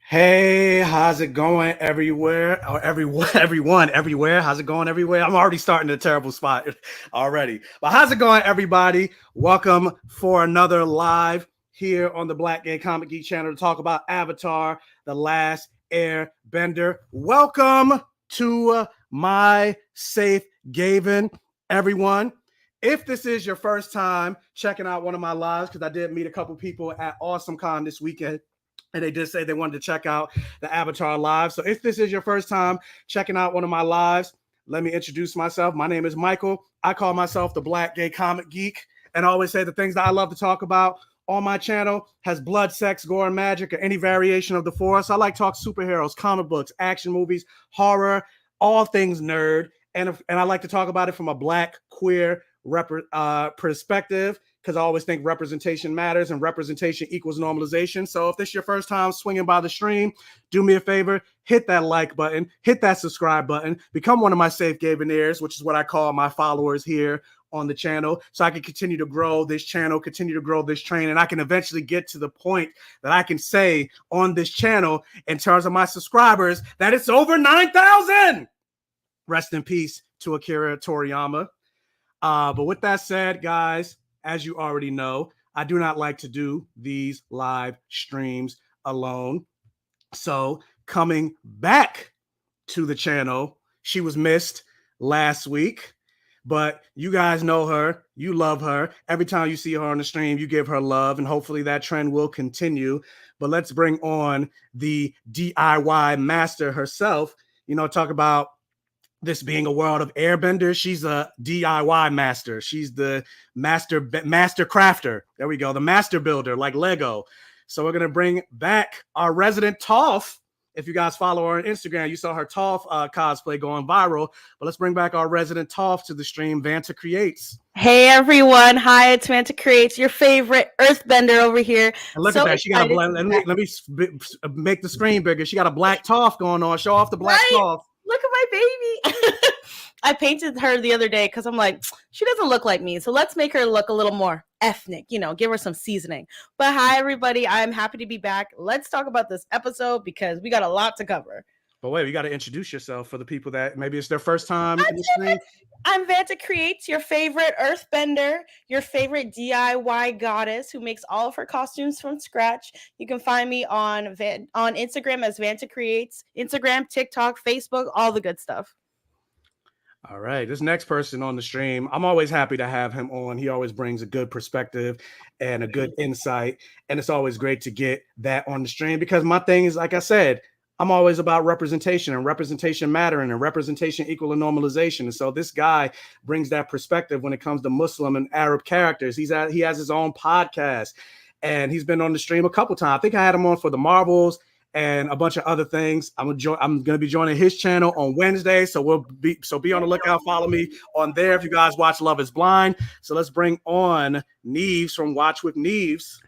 Hey, how's it going everywhere? Or everyone, everywhere. How's it going everywhere? I'm already starting a terrible spot already. But how's it going, everybody? Welcome for another live here on the Black Gay Comic Geek channel to talk about Avatar, The Last Airbender. Welcome to my safe Gaven, everyone. If this is your first time checking out one of my lives, because I did meet a couple people at AwesomeCon this weekend, and they did say they wanted to check out the Avatar live. So if this is your first time checking out one of my lives, let me introduce myself. My name is Michael. I call myself the Black Gay Comic Geek, and I always say the things that I love to talk about on my channel has blood, sex, gore, and magic, or any variation of the Force. I like to talk superheroes, comic books, action movies, horror, all things nerd, and I like to talk about it from a Black queer perspective, because I always think representation matters and representation equals normalization. So if this is your first time swinging by the stream, do me a favor, hit that like button, hit that subscribe button, become one of my safe Gaveneers, which is what I call my followers here on the channel, so I can continue to grow this channel, continue to grow this train, and I can eventually get to the point that I can say on this channel, in terms of my subscribers, that it's over 9,000. Rest in peace to Akira Toriyama. But with that said, guys, as you already know, I do not like to do these live streams alone. So coming back to the channel, she was missed last week, but you guys know her. You love her. Every time you see her on the stream, you give her love, and hopefully that trend will continue. But let's bring on the DIY master herself. Talk about this being a world of Airbender. She's a DIY master. She's the master crafter. There we go. The master builder, like Lego. So we're going to bring back our resident Toph. If you guys follow her on Instagram, you saw her Toph cosplay going viral. But let's bring back our resident Toph to the stream, Vanta Creates. Hey everyone. Hi, it's Vanta Creates, your favorite earthbender over here. And look at that. She got a black, let me make the screen bigger. She got a black Toph going on. Show off the black Toph. Look at my baby. I painted her the other day because I'm like, she doesn't look like me. So let's make her look a little more ethnic, give her some seasoning. But hi, everybody. I'm happy to be back. Let's talk about this episode because we got a lot to cover. But wait, you got to introduce yourself for the people that maybe it's their first time in the stream. I'm Vanta Creates, your favorite earthbender, your favorite DIY goddess who makes all of her costumes from scratch. You can find me on Instagram as Vanta Creates, Instagram, TikTok, Facebook, all the good stuff. All right, this next person on the stream, I'm always happy to have him on. He always brings a good perspective and a good insight, and it's always great to get that on the stream, because my thing is, like I said, I'm always about representation and representation mattering and representation equal to normalization. And so this guy brings that perspective when it comes to Muslim and Arab characters. He has his own podcast, and he's been on the stream a couple times. I think I had him on for the Marvels and a bunch of other things. I'm going to be joining his channel on Wednesday. So be on the lookout. Follow me on there if you guys watch Love is Blind. So let's bring on Neves from Watch with Neves.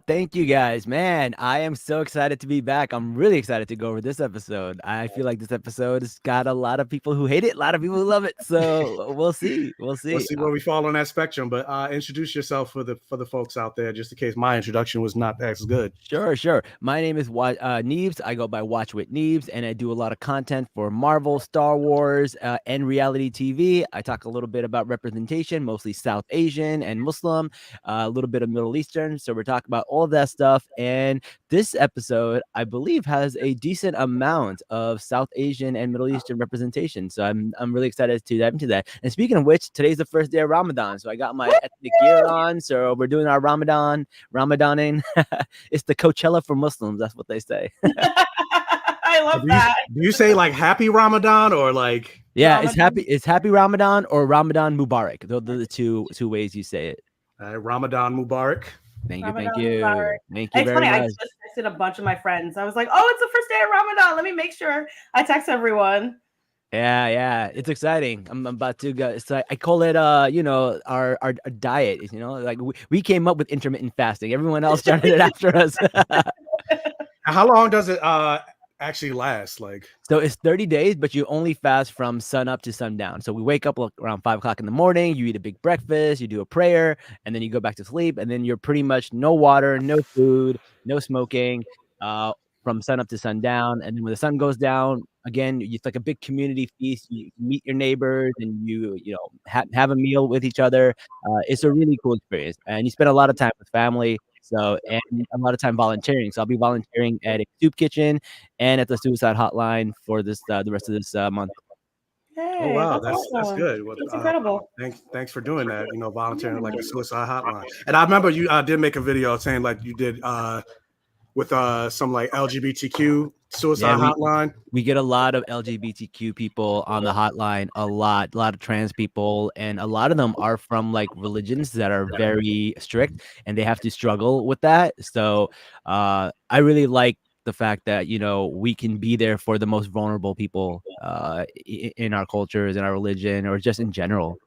Thank you guys, man. I am so excited to be back. I'm really excited to go over this episode. I feel like this episode has got a lot of people who hate it, a lot of people who love it. So we'll see. We'll see where we fall on that spectrum. But introduce yourself for the folks out there, just in case my introduction was not as good. Sure. My name is Neves. I go by Watch with Neves, and I do a lot of content for Marvel, Star Wars, and reality TV. I talk a little bit about representation, mostly South Asian and Muslim, a little bit of Middle Eastern. So we're talking about all of that stuff. And this episode, I believe, has a decent amount of South Asian and Middle Eastern representation. So I'm really excited to dive into that. And speaking of which, today's the first day of Ramadan. So I got my ethnic gear on. So we're doing our Ramadaning. It's the Coachella for Muslims. That's what they say. I love that. Do you say like happy Ramadan or like? Yeah, Ramadan? It's happy Ramadan or Ramadan Mubarak. Those are the two ways you say it. Ramadan Mubarak. Thank Ramadan you. Mubarak. Thank you It's very funny. much. I just texted a bunch of my friends. I was like, "Oh, it's the first day of Ramadan. Let me make sure I text everyone." Yeah, it's exciting. I'm about to go. So I call it, our diet. Like we came up with intermittent fasting. Everyone else started it after us. How long does it actually last? Like, so it's 30 days, but you only fast from sun up to sundown. So we wake up around 5 o'clock in the morning. You eat a big breakfast. You do a prayer, and then you go back to sleep. And then you're pretty much no water, no food, no smoking. from sun up to sundown. And then when the sun goes down, again, it's like a big community feast. You meet your neighbors and you have a meal with each other. It's a really cool experience, and you spend a lot of time with family. So, and a lot of time volunteering. So I'll be volunteering at a soup kitchen and at the suicide hotline for this the rest of this month. Hey, Oh wow, that's that's awesome. good. Well, That's incredible. thanks for doing that. Volunteering like the suicide hotline. And I remember you did make a video saying like you did with some like LGBTQ suicide hotline. We get a lot of LGBTQ people on the hotline, a lot of trans people, and a lot of them are from like religions that are very strict, and they have to struggle with that. So I really like the fact that we can be there for the most vulnerable people in our cultures, in our religion, or just in general.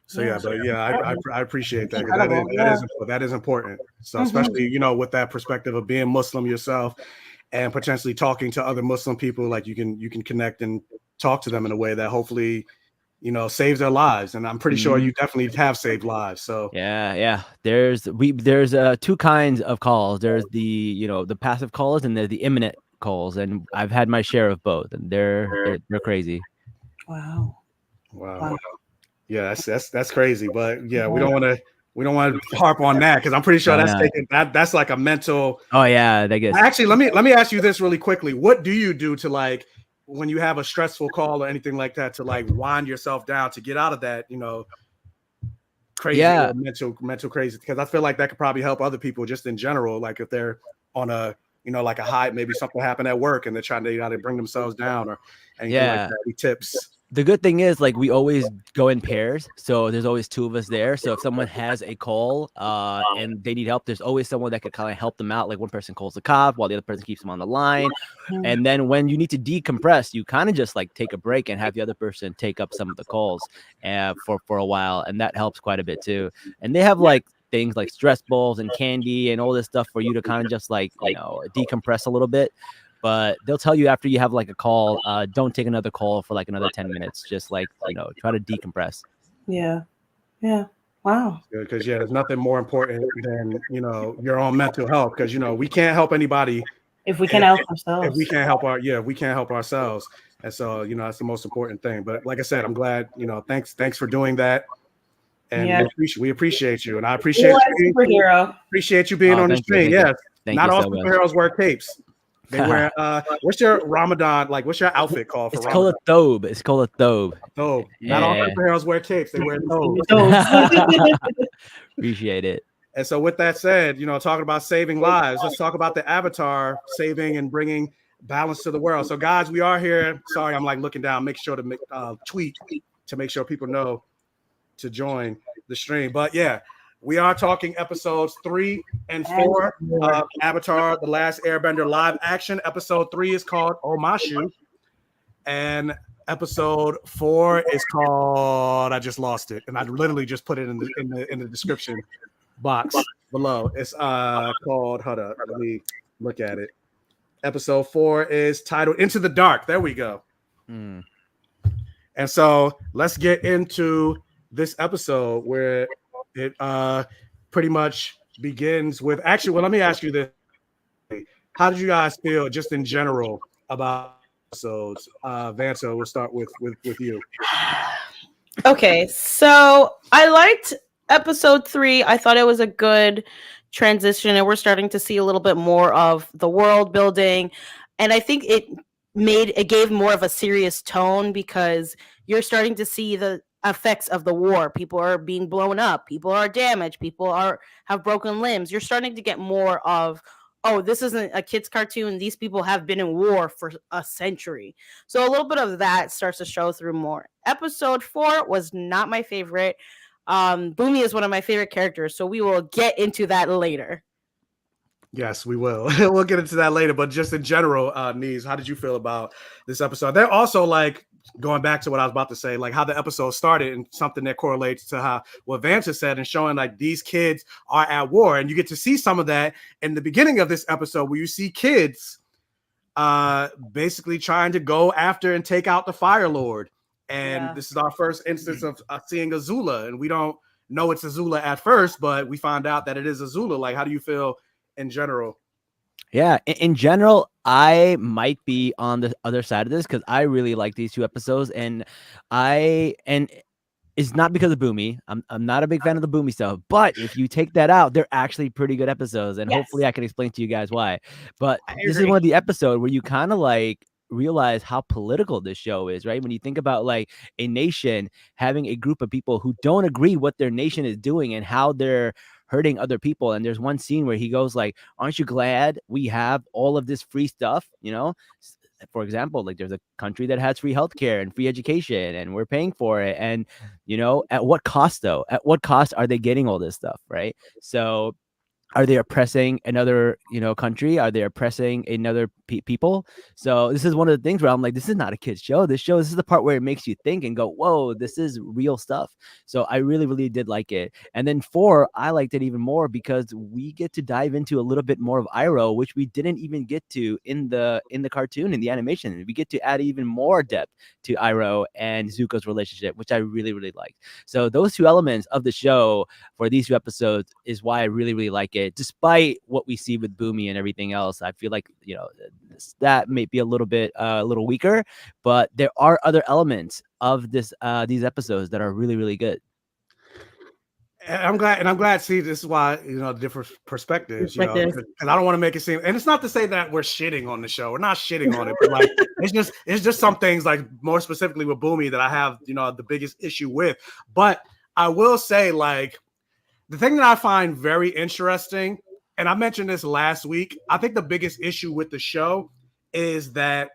So I appreciate that. Incredible, That is important. So especially with that perspective of being Muslim yourself and potentially talking to other Muslim people, like you can connect and talk to them in a way that hopefully saves their lives. And I'm pretty sure you definitely have saved lives. So yeah, there's two kinds of calls. There's the the passive calls, and there's the imminent calls, and I've had my share of both, and they're crazy. Wow. Yeah, that's crazy, but yeah, we don't want to harp on that because I'm pretty sure that's like a mental. Oh yeah, that gets. Actually, let me ask you this really quickly. What do you do to like when you have a stressful call or anything like that to like wind yourself down to get out of that crazy mental crazy? Because I feel like that could probably help other people just in general, like if they're on a like a high, maybe something happened at work and they're trying to bring themselves down or anything like that. Any tips? The good thing is, like, we always go in pairs, so there's always two of us there. So if someone has a call and they need help, there's always someone that could kind of help them out. Like one person calls the cop while the other person keeps them on the line. And then when you need to decompress, you kind of just like take a break and have the other person take up some of the calls for a while, and that helps quite a bit too. And they have like things like stress balls and candy and all this stuff for you to kind of just like decompress a little bit. But they'll tell you after you have like a call, don't take another call for like another 10 minutes. Just like, try to decompress. Yeah. Wow. Because there's nothing more important than, your own mental health. Because, we can't help anybody if we can't help ourselves. If we can't help ourselves. And so, that's the most important thing. But like I said, I'm glad, thanks for doing that. And we appreciate you. And I appreciate you. Superhero. Appreciate you being on the stream. Yes. Not all superheroes wear capes. They wear what's your Ramadan, like what's your outfit called for Ramadan? It's called a thobe. Thobe. Not all superheroes wear capes, they wear thobes. Appreciate it. And so with that said, talking about saving lives, let's talk about the Avatar saving and bringing balance to the world. So guys, we are here. Sorry, I'm like looking down, make sure to tweet to make sure people know to join the stream. But yeah, we are talking episodes 3 and 4 of Avatar: The Last Airbender live action. Episode 3 is called Omashu, and episode 4 is called, I just lost it, and I literally just put it in the description box below. It's called, hold up, let me look at it. Episode 4 is titled Into the Dark. There we go. And so let's get into this episode where it pretty much begins with, actually, well, let me ask you this. How did you guys feel just in general about episodes? Vanta, we'll start with you. Okay, so I liked episode 3. I thought it was a good transition, and we're starting to see a little bit more of the world building. And I think it gave more of a serious tone because you're starting to see the effects of the war. People are being blown up, people are damaged, people have broken limbs. You're starting to get more of, oh, this isn't a kid's cartoon, these people have been in war for a century. So a little bit of that starts to show through more. Episode 4 was not my favorite. Boomy is one of my favorite characters, so we will get into that later. Yes, we will. We'll get into that later, but just in general, Nees, how did you feel about this episode? They're also like, going back to what I was about to say, like how the episode started and something that correlates to what Vanta said and showing like these kids are at war. And you get to see some of that in the beginning of this episode where you see kids basically trying to go after and take out the Fire Lord. And this is our first instance of seeing Azula. And we don't know it's Azula at first, but we find out that it is Azula. Like, how do you feel in general? Yeah, in general, I might be on the other side of this because I really like these 2 episodes, and it's not because of Boomy. I'm not a big fan of the Boomy stuff, but if you take that out, they're actually pretty good episodes, and Yes. hopefully I can explain to you guys why. But I this is agree. one of the episodes where you kind of like realize how political this show is, right? When you think about like a nation having a group of people who don't agree what their nation is doing and how they're hurting other people. And there's one scene where he goes like, "Aren't you glad we have all of this free stuff?" You know, for example, like there's a country that has free healthcare and free education and we're paying for it. And, you know, at what cost though? At what cost are they getting all this stuff? Right. So are they oppressing another, you know, country? Are they oppressing another people? So this is one of the things where I'm like, this is not a kid's show. This is the part where it makes you think and go, whoa, this is real stuff. So I really, really did like it. And then 4, I liked it even more because we get to dive into a little bit more of Iroh, which we didn't even get to in the cartoon, in the animation. We get to add even more depth to Iroh and Zuko's relationship, which I really, really liked. So those 2 elements of the show for these 2 episodes is why I really, really like it. Despite what we see with Boomy and everything else, I feel like, you know, that may be a little bit a little weaker, but there are other elements of this these episodes that are really, really good. And I'm glad. See, this is why, you know, different perspectives. You know, because I don't want to make it seem. And it's not to say that we're shitting on the show. We're not shitting on it, but like it's just some things, like more specifically with Boomy, that I have, you know, the biggest issue with. But I will say, like, the thing that I find very interesting, and I mentioned this last week, I think the biggest issue with the show is that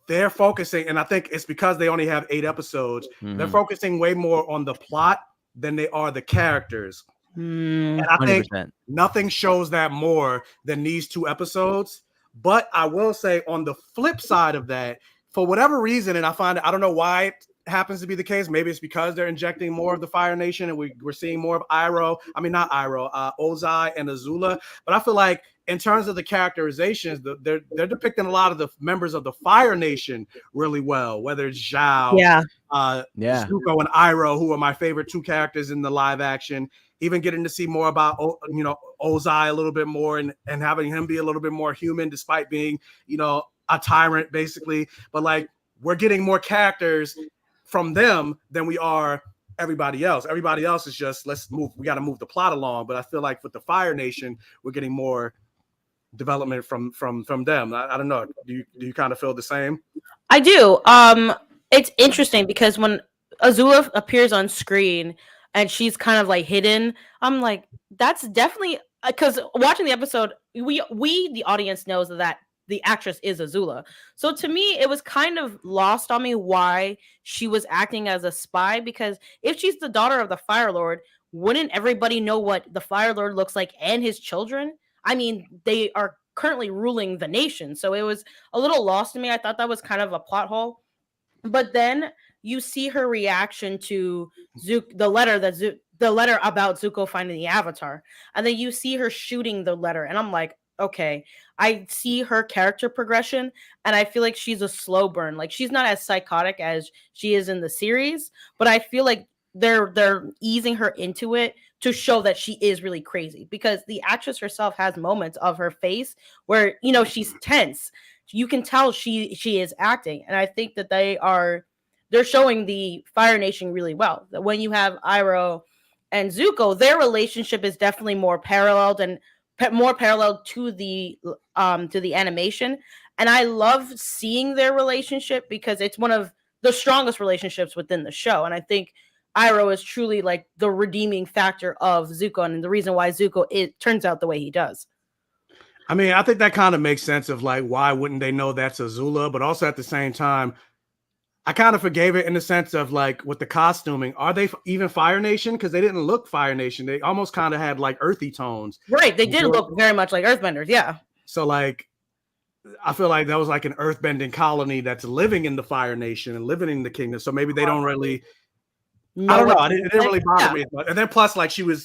they're focusing, and I think it's because they only have 8 episodes. They're focusing way more on the plot than they are the characters. And I 100%. think nothing shows that more than these 2 episodes. But I will say, on the flip side of that, for whatever reason, and I don't know why it happens to be the case. Maybe it's because they're injecting more of the Fire Nation, and we're seeing more of Iroh. I mean, not Iroh, Ozai and Azula. But I feel like in terms of the characterizations, they're depicting a lot of the members of the Fire Nation really well. Whether it's Zhao, Zuko and Iroh, who are my favorite 2 characters in the live action. Even getting to see more about, you know, Ozai a little bit more, and having him be a little bit more human, despite being, you know, a tyrant basically. But like, we're getting more characters from them than we are everybody else. Everybody else is just, let's move. We got to move the plot along. But I feel like with the Fire Nation, we're getting more development from them. I don't know. Do you kind of feel the same? I do. It's interesting because when Azula appears on screen and she's kind of like hidden, I'm like, that's definitely, because watching the episode, we the audience knows that the actress is Azula. So to me, it was kind of lost on me why she was acting as a spy, because if she's the daughter of the Fire Lord, wouldn't everybody know what the Fire Lord looks like and his children? I mean, they are currently ruling the nation. So it was a little lost to me. I thought that was kind of a plot hole. But then you see her reaction to the letter about Zuko finding the Avatar, and then you see her shooting the letter, and I'm like, okay, I see her character progression, and I feel like she's a slow burn. Like, she's not as psychotic as she is in the series, but I feel like they're easing her into it to show that she is really crazy, because the actress herself has moments of her face where, you know, she's tense. You can tell she is acting, and I think that they're showing the Fire Nation really well. That when you have Iroh and Zuko, their relationship is definitely more paralleled and more parallel to the animation, and I love seeing their relationship because it's one of the strongest relationships within the show. And I think Iroh is truly like the redeeming factor of Zuko, and the reason why Zuko turns out the way he does. I mean, I think that kind of makes sense of like, why wouldn't they know that's Azula? But also at the same time, I kind of forgave it in the sense of like, with the costuming, are they even Fire Nation? Because they didn't look Fire Nation. They almost kind of had like earthy tones. Right. They did look very much like Earthbenders. Yeah. So like, I feel like that was like an earthbending colony that's living in the Fire Nation and living in the kingdom. So maybe they don't really, I don't know. It didn't really bother me. And then plus, like, you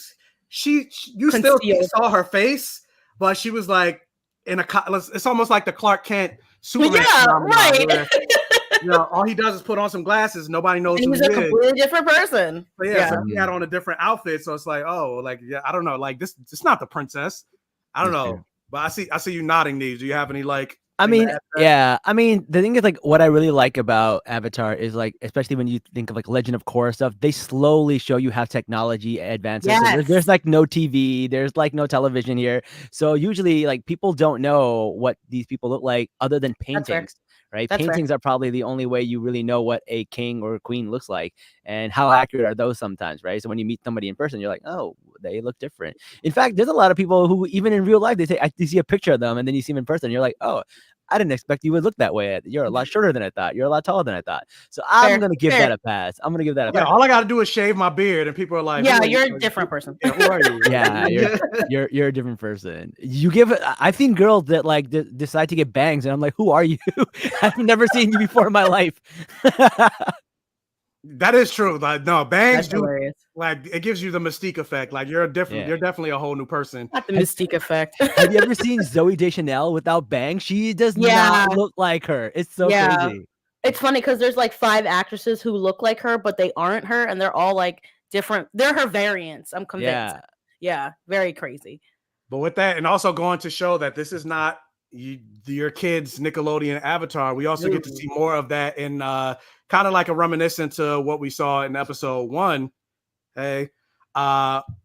still saw her face, but she was like in it's almost like the Clark Kent Superman. Yeah, right. Where, you know, all he does is put on some glasses. Nobody knows who he is. He's a completely different person. But yeah, so he had on a different outfit. So it's like, oh, like, yeah, I don't know. Like, this it's not the princess. I don't know. But I see you nodding, Neves. Do you have any like? I thing to mean, add to that? yeah. I mean, the thing is, like, what I really like about Avatar is, like, especially when you think of like Legend of Korra stuff, they slowly show you how technology advances. So there's Yes. like no TV, there's like no television here. So usually, like, people don't know what these people look like other than That's fair. paintings, right? That's fair. Paintings are probably the only way you really know what a king or a queen looks like, and how accurate are those sometimes, right? So when you meet somebody in person, you're like, oh, they look different. In fact, there's a lot of people who, even in real life, they say you see a picture of them, and then you see them in person, and you're like, oh, I didn't expect you would look that way. You're a lot shorter than I thought. You're a lot taller than I thought. So I'm Fair, gonna give fair. that a pass. I'm gonna give that a Yeah, pass. all I got to do is shave my beard, and people are like, Yeah, "Who are you?" you're a different person. Yeah, who are you? Yeah, you're a different person. You give it. I've seen girls that like decide to get bangs, and I'm like, who are you? I've never seen you before in my life. That is true. Like, no, bangs That's do hilarious. like it gives you the mystique effect. Like you're a different, Yeah. you're definitely a whole new person. Not the mystique effect. Have you ever seen Zoe Deschanel without bangs? She does Yeah. not look like her. It's so Yeah. crazy. It's funny because there's like 5 actresses who look like her, but they aren't her, and they're all like different. They're her variants. I'm convinced. Yeah. Yeah, very crazy. But with that, and also going to show that this is not your kids' Nickelodeon Avatar. We also get to see more of that in kind of like a reminiscent to what we saw in episode 1. Hey,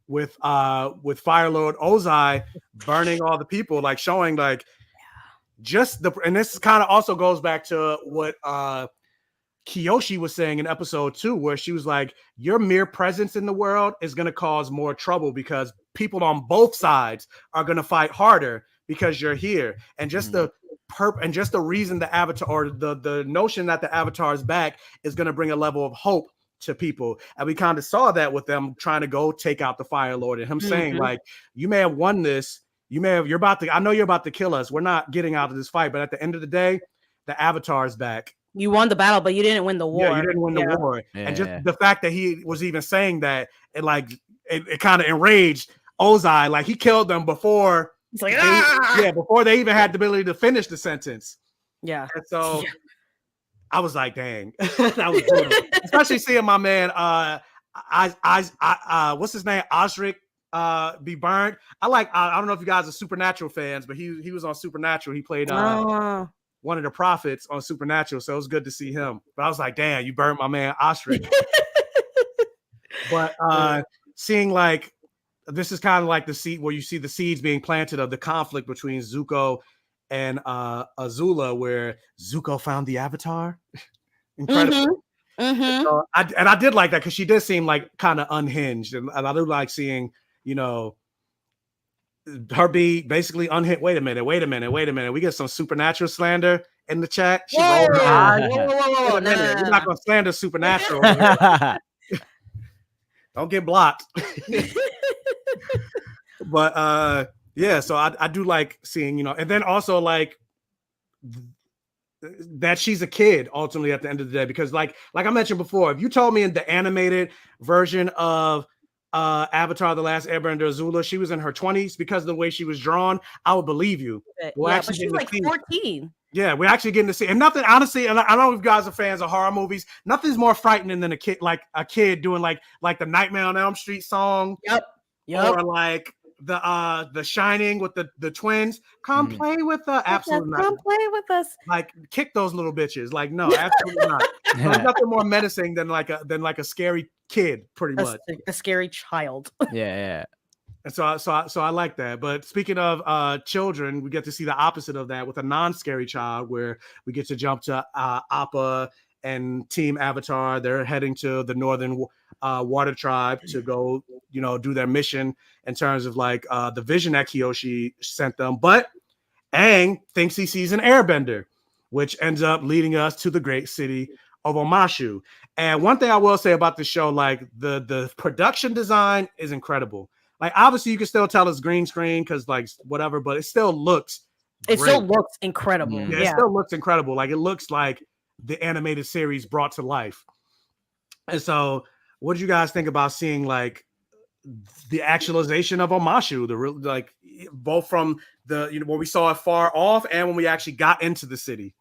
with Fire Lord Ozai burning all the people, like showing like just the, and this kind of also goes back to what Kiyoshi was saying in episode 2, where she was like, your mere presence in the world is going to cause more trouble because people on both sides are going to fight harder because you're here. And just the reason the Avatar, or the notion that the Avatar is back, is going to bring a level of hope to people. And we kind of saw that with them trying to go take out the Fire Lord, and him saying like, you may have won this, you're about to, I know you're about to kill us, we're not getting out of this fight, but at the end of the day, the Avatar is back. You won the battle, but you didn't win the war. Yeah, you didn't win the war. Yeah. And just the fact that he was even saying that, it kind of enraged Ozai. Like, he killed them before. It's like, before they even had the ability to finish the sentence. Yeah. And so I was like, dang, that was brutal. Especially seeing my man, what's his name, Osric, be burned. I don't know if you guys are Supernatural fans, but he was on Supernatural. He played one of the prophets on Supernatural, so it was good to see him. But I was like, damn, you burned my man Osric. But seeing like, this is kind of like the seed where you see the seeds being planted of the conflict between Zuko and Azula, where Zuko found the Avatar. Incredible. So I did like that, because she did seem like kind of unhinged, and I do like seeing, her be basically unhinged. Wait a minute. We get some Supernatural slander in the chat. She rolled her eyes. Whoa. We're not gonna slander Supernatural. Don't get blocked. But yeah, so I do like seeing, and then also like that she's a kid ultimately at the end of the day, because like I mentioned before, if you told me in the animated version of Avatar: The Last Airbender, Azula, she was in her 20s because of the way she was drawn, I would believe you. But she's like 14. Yeah, we're actually getting to see, and nothing, honestly, and I don't know if you guys are fans of horror movies, nothing's more frightening than a kid doing like the Nightmare on Elm Street song. Yep. Or like the Shining with the twins. Come play with us. Absolutely not. Come play with us. Like, kick those little bitches. Like, no, absolutely not. There's nothing more menacing than like a scary kid, pretty much. A scary child. Yeah. And so I like that. But speaking of children, we get to see the opposite of that with a non-scary child, where we get to jump to Appa and Team Avatar. They're heading to the Northern Water Tribe to go, do their mission in terms of like the vision that Kiyoshi sent them. But Aang thinks he sees an Airbender, which ends up leading us to the great city of Omashu. And one thing I will say about the show, like the production design is incredible. Like, obviously you can still tell it's green screen because like whatever, but it still looks great. Still looks incredible. Yeah, it still looks incredible. Like, it looks like the animated series brought to life. And so what do you guys think about seeing like the actualization of Omashu, like both from the when we saw it far off and when we actually got into the city?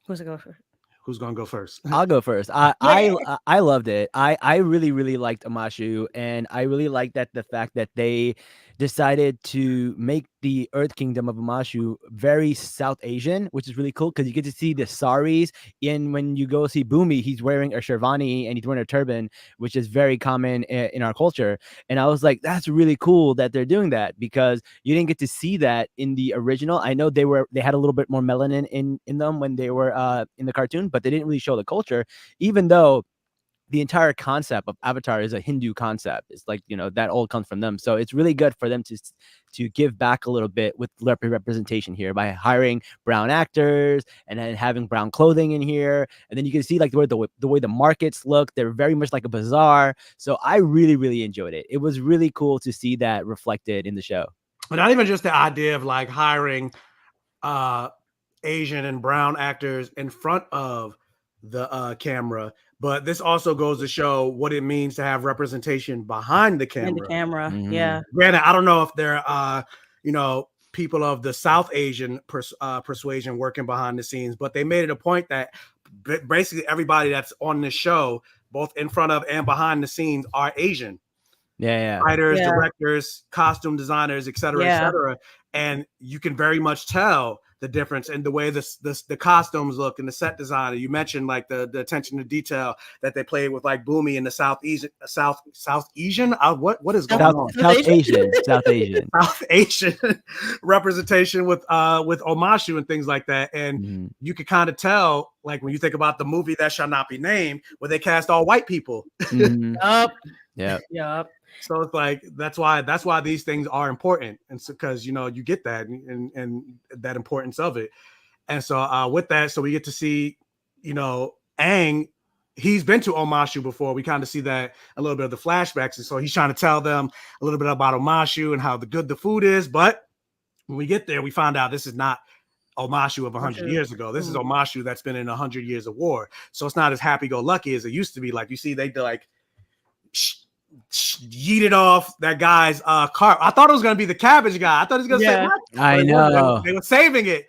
Who's going first? Who's gonna go first? I'll go first. I loved it. I really liked Omashu, and I really liked that the fact that they decided to make the Earth Kingdom of Omashu very South Asian, which is really cool because you get to see the saris. And when you go see Boomy, he's wearing a sherwani and he's wearing a turban, which is very common in our culture. And I was like, that's really cool that they're doing that because you didn't get to see that in the original. I know they had a little bit more melanin in them when they were in the cartoon, but they didn't really show the culture, even though the entire concept of Avatar is a Hindu concept. It's like, that all comes from them. So it's really good for them to give back a little bit with representation here by hiring brown actors and then having brown clothing in here. And then you can see like the way the markets look. They're very much like a bazaar. So I really, really enjoyed it. It was really cool to see that reflected in the show. But not even just the idea of like hiring Asian and brown actors in front of the camera, but this also goes to show what it means to have representation behind the camera. In the camera, Mhm. yeah. Granted, I don't know if there are, people of the South Asian persuasion working behind the scenes, but they made it a point that basically everybody that's on this show, both in front of and behind the scenes, are Asian. Yeah. Writers, Yeah. directors, costume designers, et cetera, Yeah. et cetera. And you can very much tell the difference in the way the costumes look and the set design. You mentioned like the attention to detail that they played with like Boomy in the South Asian. What is going on? South Asian South Asian representation with Omashu and things like that. And you could kind of tell, like when you think about the movie That Shall Not Be Named, where they cast all white people. Yup. So it's like that's why these things are important, and so because you get that and that importance of it. And so with that, so we get to see Aang. He's been to Omashu before. We kind of see that a little bit of the flashbacks, and so he's trying to tell them a little bit about Omashu and how good the food is. But when we get there, we find out this is not Omashu of 100 years ago. This is Omashu that's been in 100 years of war. So it's not as happy-go-lucky as it used to be. Like you see, they like yeeted off that guy's cart. I thought it was going to be the cabbage guy. I thought he was going to say, what? I know. They were saving it.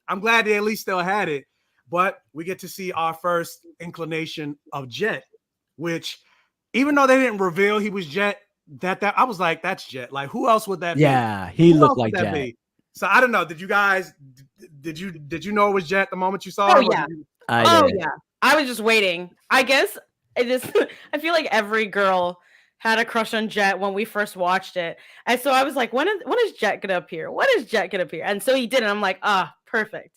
I'm glad they at least still had it. But we get to see our first inclination of Jet, which even though they didn't reveal he was Jet, that I was like, that's Jet. Like, who else would that be? Yeah, he looked like Jet. Be? So I don't know. Did you guys did you know it was Jet the moment you saw him? Yeah. Yeah. I was just waiting. I guess I feel like every girl had a crush on Jet when we first watched it. And so I was like, when is Jet gonna appear? When is Jet gonna appear? And so he did, and I'm like, perfect.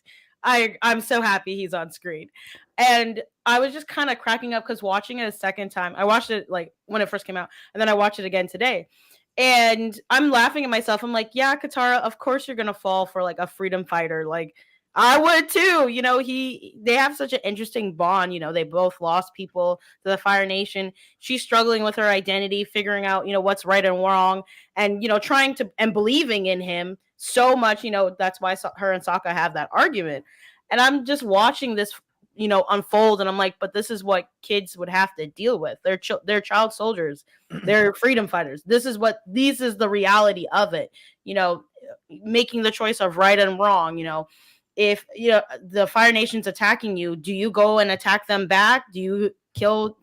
I'm so happy he's on screen. And I was just kind of cracking up because watching it a second time, I watched it like when it first came out, and then I watched it again today. And I'm laughing at myself. I'm like, yeah, Katara, of course you're gonna fall for like a freedom fighter. Like I would too. They have such an interesting bond. They both lost people to the Fire Nation. She's struggling with her identity, figuring out, what's right and wrong, and, trying to and believing in him so much. That's why her and Sokka have that argument. And I'm just watching this, unfold. And I'm like, but this is what kids would have to deal with. They're child soldiers. They're freedom fighters. This is the reality of it. Making the choice of right and wrong, if the Fire Nation's attacking you, do you go and attack them back? Do you kill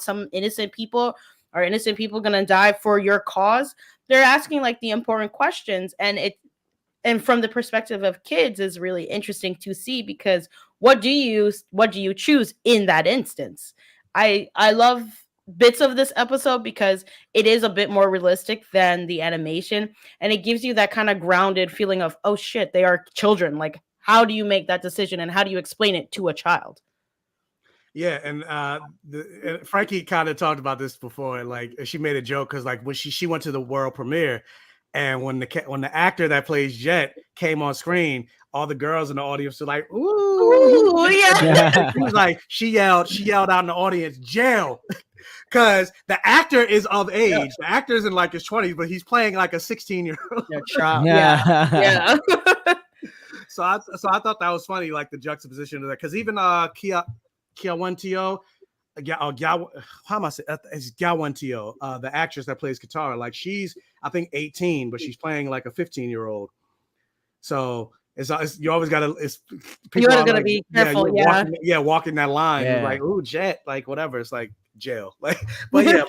some innocent people? Are innocent people gonna die for your cause? They're asking like the important questions, and from the perspective of kids is really interesting to see, because what do you choose in that instance? I love bits of this episode because it is a bit more realistic than the animation, and it gives you that kind of grounded feeling of, oh shit, they are children. Like, how do you make that decision and how do you explain it to a child? Yeah, and Frankie kind of talked about this before. Like, she made a joke because like when she went to the world premiere, and when the actor that plays Jet came on screen, all the girls in the audience were like, "Ooh, yeah!" He was like, she yelled out in the audience, "Jail!" Because the actor is of age. Yeah. The actor's in like his 20s, but he's playing like a 16-year-old. Yeah. So I thought that was funny, like the juxtaposition of that, because even Kiawantio, how am I saying? It's Kiawantio, the actress that plays Katara. Like she's, I think 18, but she's playing like a 15-year-old. So you always gotta. You're gonna like, be careful. Walking that line. Yeah. Like, ooh, Jet, like whatever. It's like jail. Like, but yeah,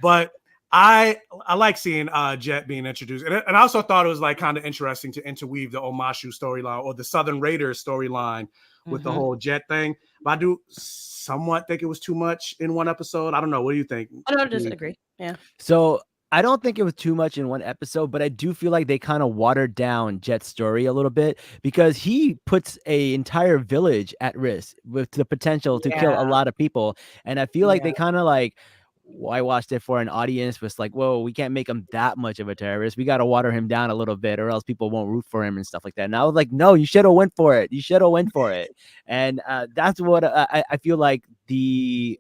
but I like seeing Jet being introduced, and I also thought it was like kind of interesting to interweave the Omashu storyline or the Southern Raiders storyline with the whole Jet thing. But I do somewhat think it was too much in one episode. I don't know. What do you think? I don't disagree. Yeah. So I don't think it was too much in one episode, but I do feel like they kind of watered down Jet's story a little bit because he puts a entire village at risk with the potential to kill a lot of people. And I feel like they kind of like whitewashed it for an audience was like, whoa, we can't make him that much of a terrorist. We got to water him down a little bit or else people won't root for him and stuff like that. And I was like, no, you should have went for it. You should have went for it. And that's what I feel like the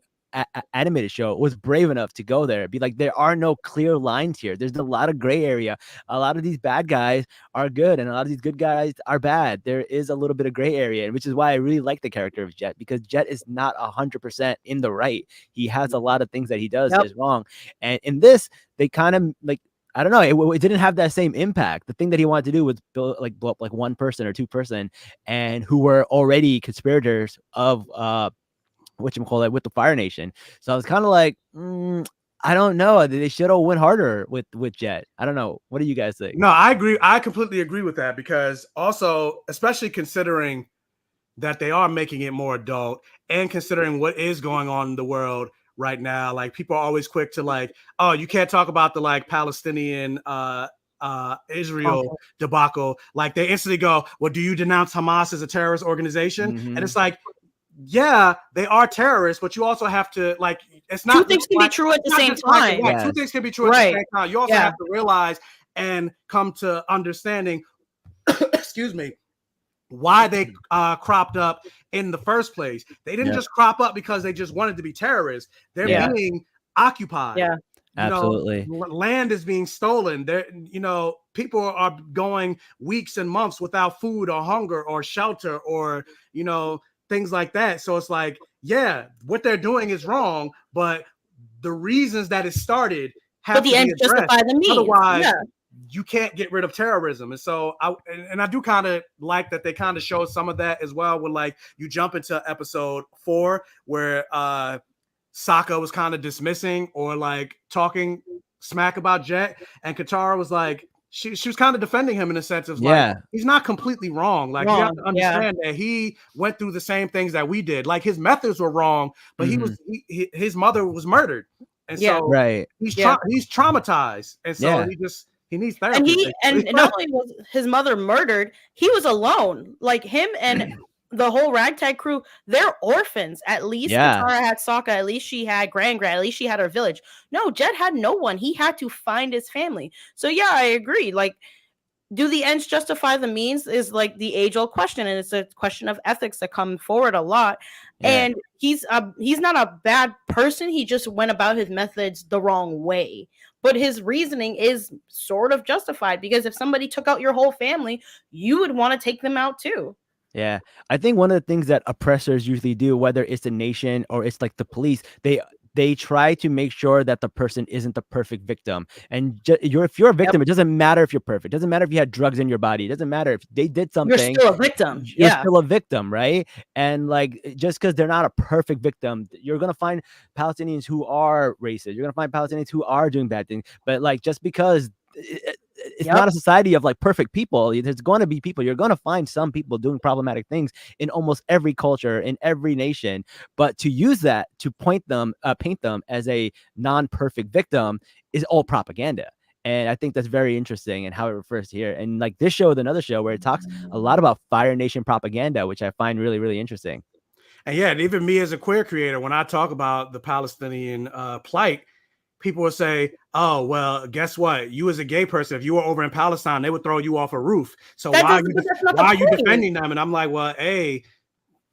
animated show was brave enough to go there. Be like, there are no clear lines here. There's a lot of gray area. A lot of these bad guys are good and a lot of these good guys are bad. There is a little bit of gray area, which is why I really like the character of Jet, because Jet is not 100% in the right. He has a lot of things that he does that is wrong. And in this, they kind of like, I don't know, it didn't have that same impact. The thing that he wanted to do was blow up like one person or two person and who were already conspirators of whatchamacallit with the Fire Nation. So I was kind of like, I don't know. They should have went harder with Jet. I don't know. What do you guys think? No, I agree. I completely agree with that because also, especially considering that they are making it more adult and considering what is going on in the world right now, like people are always quick to like, oh, you can't talk about the like Palestinian Israel debacle. Like they instantly go, well, do you denounce Hamas as a terrorist organization? And it's like, yeah, they are terrorists, but you also have to like, it's not two things can be true at the same time. Two things can be true at the same time. You also have to realize and come to understanding, excuse me, why they cropped up in the first place. They didn't just crop up because they just wanted to be terrorists. They're being occupied. Yeah. Absolutely. Land is being stolen. There, people are going weeks and months without food or hunger or shelter or, things like that. So it's like, yeah, what they're doing is wrong, but the reasons that it started have to be addressed. Justify the means. Otherwise, you can't get rid of terrorism. And so I do kind of like that they kind of show some of that as well. When like you jump into episode 4 where Sokka was kind of dismissing or like talking smack about Jet, and Katara was like, she was kind of defending him in a sense of like, he's not completely wrong. Like you have to understand that he went through the same things that we did. Like his methods were wrong, but his mother was murdered. And so he's traumatized. And so he needs therapy. And not only was his mother murdered, he was alone. Like him and the whole ragtag crew, they're orphans. At least Katara had Sokka. At least she had Gran. At least she had her village. No, Jet had no one. He had to find his family. So yeah, I agree. Like, do the ends justify the means is like the age-old question, and it's a question of ethics that come forward a lot. And he's not a bad person. He just went about his methods the wrong way. But his reasoning is sort of justified, because if somebody took out your whole family, you would want to take them out too. Yeah, I think one of the things that oppressors usually do, whether it's the nation or it's like the police, they try to make sure that the person isn't the perfect victim. And if you're a victim, it doesn't matter if you're perfect. It doesn't matter if you had drugs in your body. It doesn't matter if they did something. You're still a victim. You're still a victim, right? And like, just because they're not a perfect victim, you're going to find Palestinians who are racist. You're going to find Palestinians who are doing bad things. But like, just because it's not a society of like perfect people, there's going to be people, you're going to find some people doing problematic things in almost every culture, in every nation. But to use that to paint them as a non-perfect victim is all propaganda. And I think that's very interesting and how it refers to here. And like this show with another show where it talks a lot about Fire Nation propaganda, which I find really, really interesting. And yeah, and even me as a queer creator, when I talk about the Palestinian plight, people will say, oh, well, guess what? You as a gay person, if you were over in Palestine, they would throw you off a roof. So why are you defending them? And I'm like, well,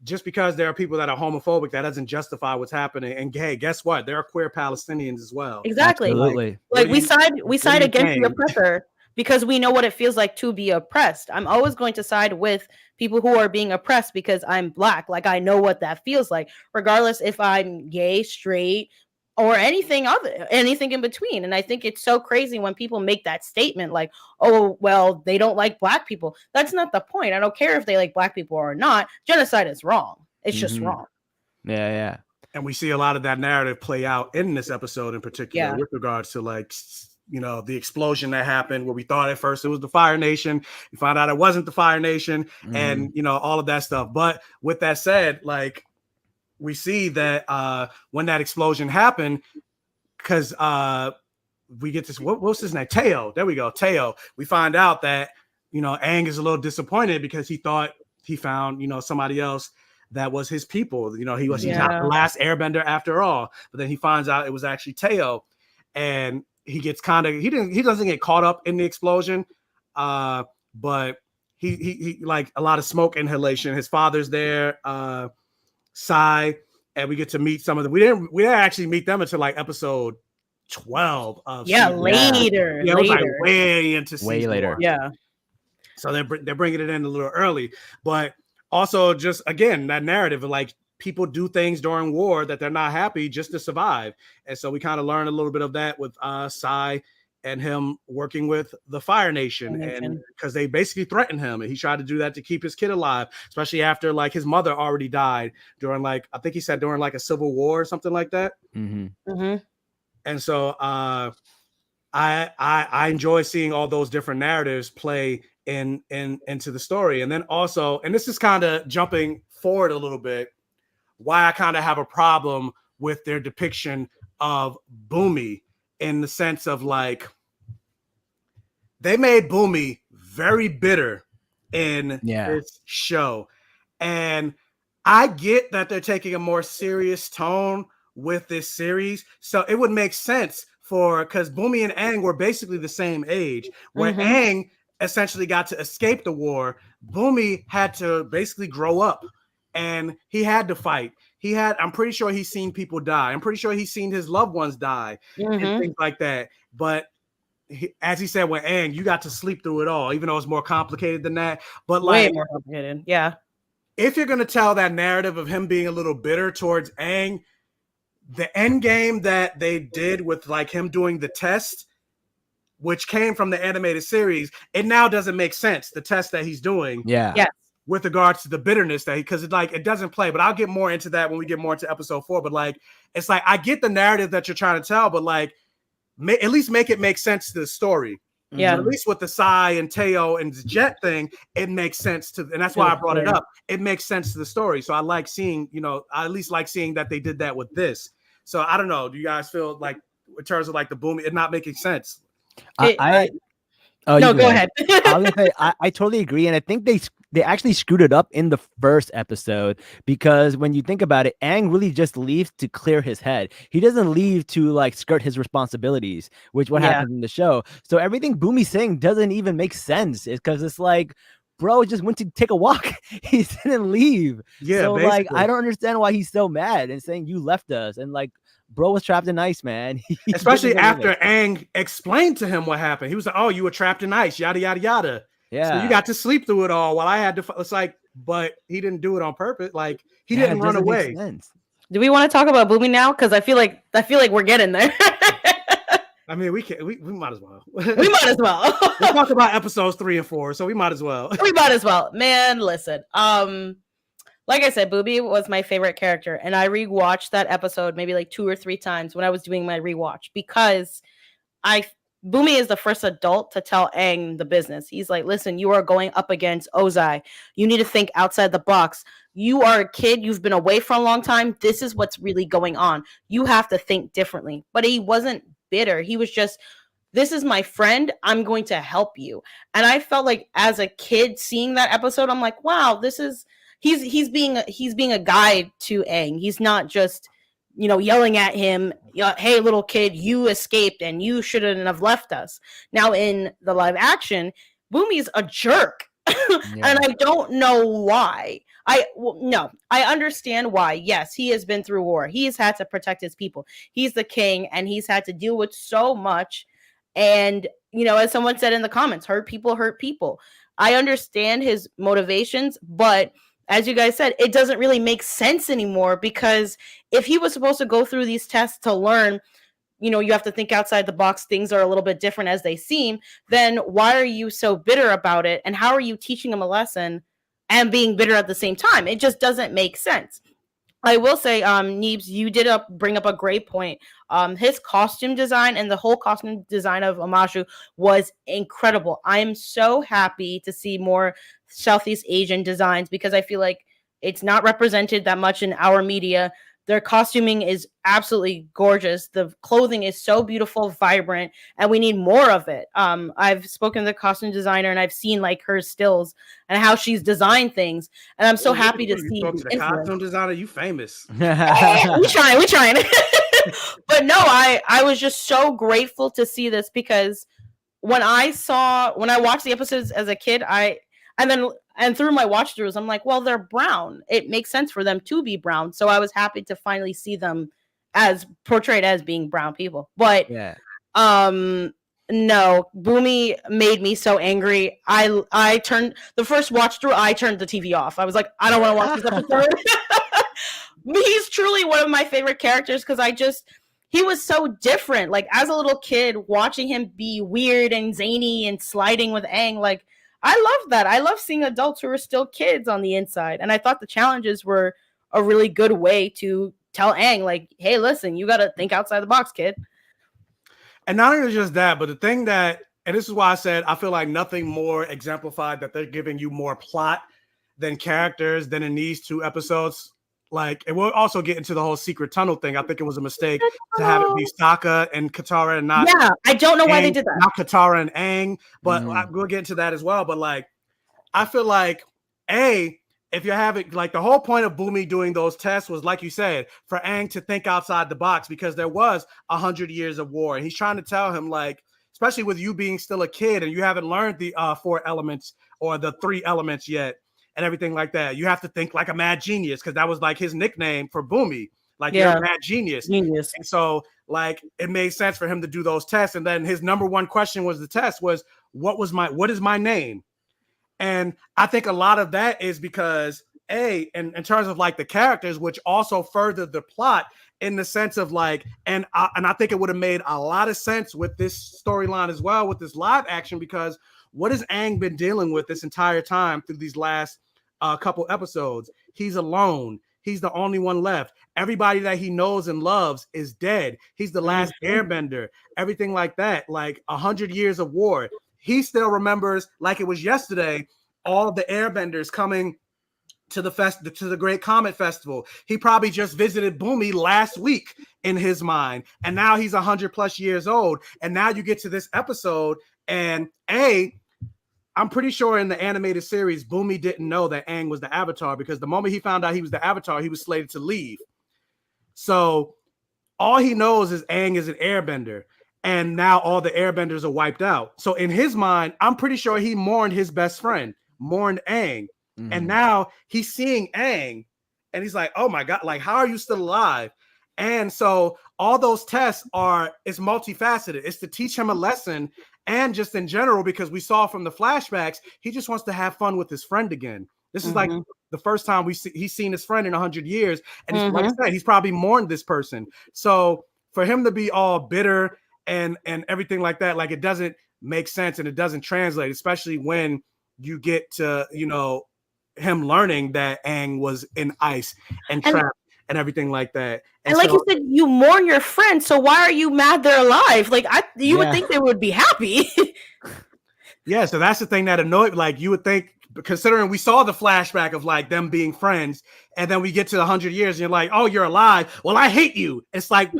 just because there are people that are homophobic, that doesn't justify what's happening. And hey, guess what? There are queer Palestinians as well. Exactly. Absolutely. Like we side against the oppressor because we know what it feels like to be oppressed. I'm always going to side with people who are being oppressed because I'm Black. Like I know what that feels like, regardless if I'm gay, straight, or anything in between. And I think it's so crazy when people make that statement like, oh, well, they don't like Black people. That's not the point. I don't care if they like Black people or not. Genocide is wrong. It's just wrong. Yeah. And we see a lot of that narrative play out in this episode in particular with regards to like, the explosion that happened where we thought at first it was the Fire Nation. We found out it wasn't the Fire Nation and, all of that stuff. But with that said, like we see that when that explosion happened, because we get this, what's his name? Teo. There we go. Teo. We find out that, Aang is a little disappointed because he thought he found, somebody else that was his people. He's not the last Airbender after all. But then he finds out it was actually Teo, and he gets he doesn't get caught up in the explosion, but he like a lot of smoke inhalation. His father's there, Sai, and we get to meet some of them. We didn't actually meet them until like episode 12 of later. It was like way into season later. 1. Yeah. So they're bringing it in a little early, but also just again that narrative of like people do things during war that they're not happy just to survive, and so we kind of learn a little bit of that with Sai and him working with the Fire Nation, and because they basically threatened him, and he tried to do that to keep his kid alive, especially after like his mother already died during like I think he said during like a civil war or something like that. And so I enjoy seeing all those different narratives play into the story. And then also, and this is kind of jumping forward a little bit, why I kind of have a problem with their depiction of Bumi, in the sense of like they made Bumi very bitter in this show. And I get that they're taking a more serious tone with this series, so it would make sense because Bumi and Aang were basically the same age. When Aang essentially got to escape the war, Bumi had to basically grow up, and he had to fight. I'm pretty sure he's seen people die. I'm pretty sure he's seen his loved ones die and things like that. But as he said with Aang, you got to sleep through it all, even though it's more complicated than that. But way like, more complicated. Yeah. If you're going to tell that narrative of him being a little bitter towards Aang, the end game that they did with like him doing the test, which came from the animated series, it now doesn't make sense. The test that he's doing, with regards to the bitterness that because it doesn't play. But I'll get more into that when we get more into episode 4. But like, it's like I get the narrative that you're trying to tell, but like, at least make it make sense to the story. Yeah. So at least with the Sai and Teo and the Jet thing, it makes sense and that's why I brought it up. It makes sense to the story. So I like seeing, I at least like seeing that they did that with this. So I don't know. Do you guys feel like, in terms of like the Bumi, it not making sense? Go ahead. I was gonna say I totally agree, and I think they actually screwed it up in the first episode, because when you think about it, Aang really just leaves to clear his head. He doesn't leave to like skirt his responsibilities, which happens in the show. So everything Bumi's saying doesn't even make sense. It's because it's like, bro just went to take a walk. He didn't leave. Yeah. So basically. like, I don't understand why he's so mad and saying you left us, and like, bro was trapped in ice, man. Especially after Aang explained to him what happened. He was like, "Oh, you were trapped in ice, yada yada yada." Yeah. So you got to sleep through it all while I had to. It's like, but he didn't do it on purpose. Like he didn't run away. Do we want to talk about Bumi now? Because I feel like we're getting there. I mean, we might as well. We might as well. We'll talk about episodes 3 and 4, so we might as well. We might as well, man. Listen, like I said, Bumi was my favorite character, and I rewatched that episode maybe like 2 or 3 times when I was doing my rewatch, because Bumi is the first adult to tell Aang the business. He's like, listen, you are going up against Ozai. You need to think outside the box. You are a kid. You've been away for a long time. This is what's really going on. You have to think differently. But he wasn't bitter. He was just, this is my friend. I'm going to help you. And I felt like as a kid seeing that episode, I'm like, wow, this is, he's being a guide to Aang. He's not just, yelling at him, hey, little kid, you escaped and you shouldn't have left us. Now in the live action, Bumi's a jerk. And I don't know why. I understand why. Yes, he has been through war. He's had to protect his people. He's the king, and he's had to deal with so much. And, as someone said in the comments, hurt people hurt people. I understand his motivations, but as you guys said, it doesn't really make sense anymore, because if he was supposed to go through these tests to learn, you have to think outside the box, things are a little bit different as they seem, then why are you so bitter about it? And how are you teaching him a lesson and being bitter at the same time? It just doesn't make sense. I will say, Neebs, you did bring up a great point. His costume design and the whole costume design of Amashu was incredible. I am so happy to see more Southeast Asian designs because I feel like it's not represented that much in our media. Their costuming is absolutely gorgeous. The clothing is so beautiful, vibrant, and we need more of it. I've spoken to the costume designer and I've seen like her stills and how she's designed things, and I'm so happy to see. You talk to the costume designer. You famous. We trying. But no, I was just so grateful to see this because when I watched the episodes as a kid, and through my watch throughs, I'm like, well, they're brown. It makes sense for them to be brown. So I was happy to finally see them as portrayed as being brown people. But Yeah. no, Boomy made me so angry. I turned the first watch through, I turned the TV off. I was like, I don't want to watch this episode. He's truly one of my favorite characters because he was so different. Like as a little kid, watching him be weird and zany and sliding with Aang, like I love that. I love seeing adults who are still kids on the inside. And I thought the challenges were a really good way to tell Aang, like, hey, listen, you got to think outside the box, kid. And not only just that, but the thing that, and this is why I said, I feel like nothing more exemplified that they're giving you more plot than characters than in these 2 episodes. Like, and we'll also get into the whole secret tunnel thing. I think it was a mistake to have it be Sokka and Katara and not. Yeah, I don't know Aang, why they did that. Not Katara and Aang, but we'll get into that as well. But like, I feel like if you're having like the whole point of Boomy doing those tests was, like you said, for Aang to think outside the box because there was 100 years of war, and he's trying to tell him, like, especially with you being still a kid and you haven't learned the 4 elements or the 3 elements yet. And everything like that. You have to think like a mad genius because that was like his nickname for Boomy. Like, you're a mad genius. And so, like, it made sense for him to do those tests. And then his number one question was what is my name? And I think a lot of that is because in terms of like the characters, which also furthered the plot in the sense of like, and I think it would have made a lot of sense with this storyline as well, with this live action, because what has Aang been dealing with this entire time through these last couple episodes? He's alone. He's the only one left. Everybody that he knows and loves is dead. He's the last airbender. Everything like that, like 100 years of war. He still remembers like it was yesterday, all of the airbenders coming to the Great Comet Festival. He probably just visited Boomy last week in his mind, and now he's 100+ years old. And now you get to this episode, and I'm pretty sure in the animated series, Boomy didn't know that Aang was the Avatar, because the moment he found out he was the Avatar, he was slated to leave. So all he knows is Aang is an airbender, and now all the airbenders are wiped out. So in his mind, I'm pretty sure he mourned his best friend, mourned Aang. And now he's seeing Aang, and he's like, oh my God, like, how are you still alive? And so all those tests it's multifaceted. It's to teach him a lesson, and just in general, because we saw from the flashbacks, he just wants to have fun with his friend again. This is like the first time he's seen his friend in 100 years. And he's, like I said, he's probably mourned this person. So for him to be all bitter and everything like that, like, it doesn't make sense and it doesn't translate, especially when you get to, him learning that Aang was in ice and trapped and everything like that. And like you said, you mourn your friend, so why are you mad they're alive? Like, you would think they would be happy. Yeah, so that's the thing that annoyed. Like, you would think, considering we saw the flashback of like them being friends, and then we get to 100 years, and you're like, oh, you're alive. Well, I hate you. It's like,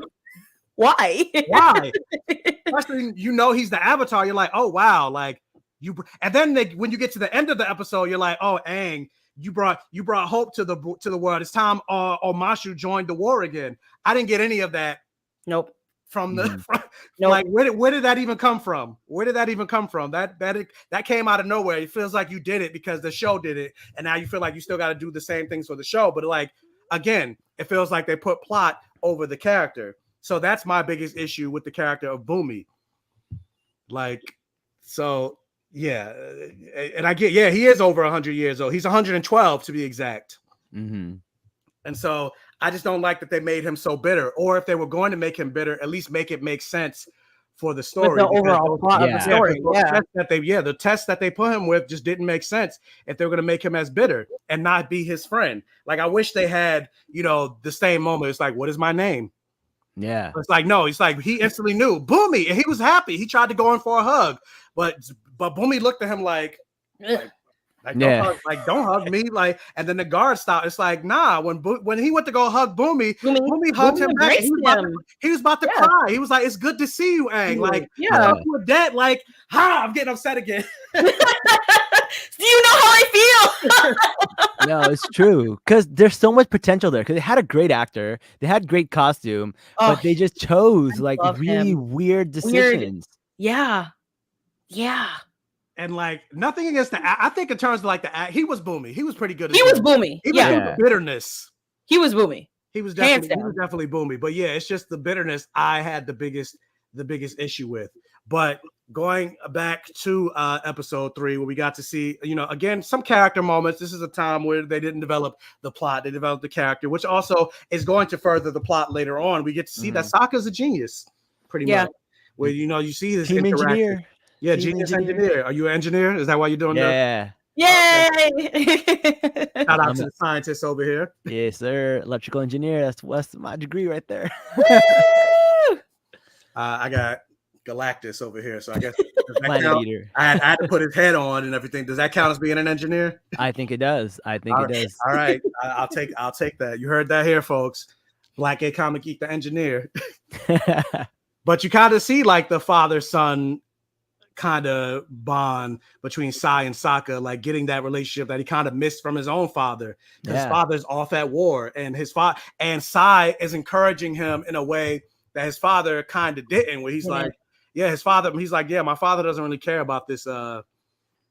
why? Why? Especially, he's the Avatar. You're like, oh wow, like. And then when you get to the end of the episode, you're like, "Oh, Aang, you brought hope to the world. It's time Omashu joined the war again." I didn't get any of that. Nope. From the like, where did that even come from? Where did that even come from? That came out of nowhere. It feels like you did it because the show did it, and now you feel like you still got to do the same things for the show. But like, again, it feels like they put plot over the character. So that's my biggest issue with the character of Boomy. Like, so. Yeah, and I get, he is over 100 years old. He's 112 to be exact. And so I just don't like that they made him so bitter. Or if they were going to make him bitter, at least make it make sense for the story. With the overall plot of the story. The test that they put him with just didn't make sense if they were going to make him as bitter and not be his friend. Like, I wish they had, the same moment. It's like, what is my name? Yeah. It's like, no, it's like he instantly knew Boomy, and he was happy. He tried to go in for a hug, but Boomy looked at him like don't hug me, and then the guard stopped. It's like, nah. When he went to go hug Boomy hugged him back. He was about to cry. He was like, "It's good to see you, Aang." Like, you were dead. Like, I'm getting upset again. Do you know how I feel? No, it's true, because there's so much potential there. Because they had a great actor, they had great costume, but they just chose really weird decisions. Yeah. And like, nothing against I think in terms of like he was Boomy. He was pretty good. He was Boomy. He was the bitterness. He was Boomy. He was definitely Boomy. But yeah, it's just the bitterness I had the biggest issue with. But going back to episode 3, where we got to see, again, some character moments. This is a time where they didn't develop the plot; they developed the character, which also is going to further the plot later on. We get to see that Sokka's a genius, pretty much. Where you see this team engineer. Yeah, genius engineer. Are you an engineer? Is that why you're doing that? Yeah. Yay! Shout out to the scientists over here. Yes, sir. Electrical engineer. That's my degree right there. I got Galactus over here, so I guess Planet Eater. I had to put his head on and everything. Does that count as being an engineer? I think it does. It does. All right, I'll take that. You heard that here, folks. BlackGayComicGeek, the engineer. But you kind of see like the father-son kind of bond between Sai and Sokka, like getting that relationship that he kind of missed from his own father. His father's off at war, and Sai is encouraging him in a way that his father kind of didn't, where he's like, my father doesn't really care about this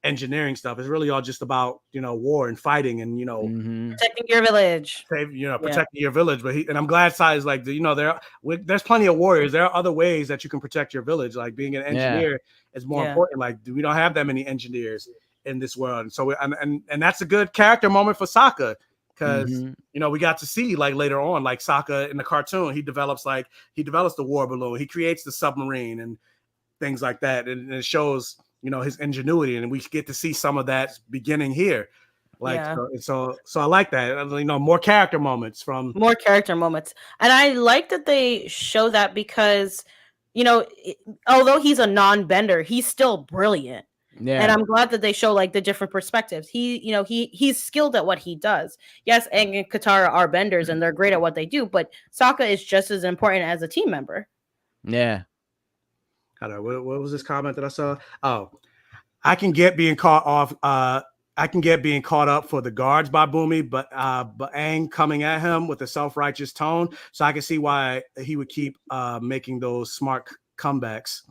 engineering stuff. It's really all just about, war and fighting and, protecting your village. Protecting your village. But I'm glad Sai is like, there's plenty of warriors. There are other ways that you can protect your village. Like being an engineer is more important. Like, we don't have that many engineers in this world. And so, and that's a good character moment for Sokka. Because we got to see like later on, like Sokka in the cartoon, he develops the war balloon, he creates the submarine and things like that, and it shows his ingenuity, and we get to see some of that beginning here. Like so I like that. More character moments, and I like that they show that because although he's a non-bender, he's still brilliant. Yeah. And I'm glad that they show like the different perspectives. He's skilled at what he does. Yes, Aang and Katara are benders and they're great at what they do, but Sokka is just as important as a team member. Yeah. I don't know, what was this comment that I saw? Oh, I can get being caught up for the guards by Boomy, but Aang coming at him with a self-righteous tone, so I can see why he would keep making those smart comebacks.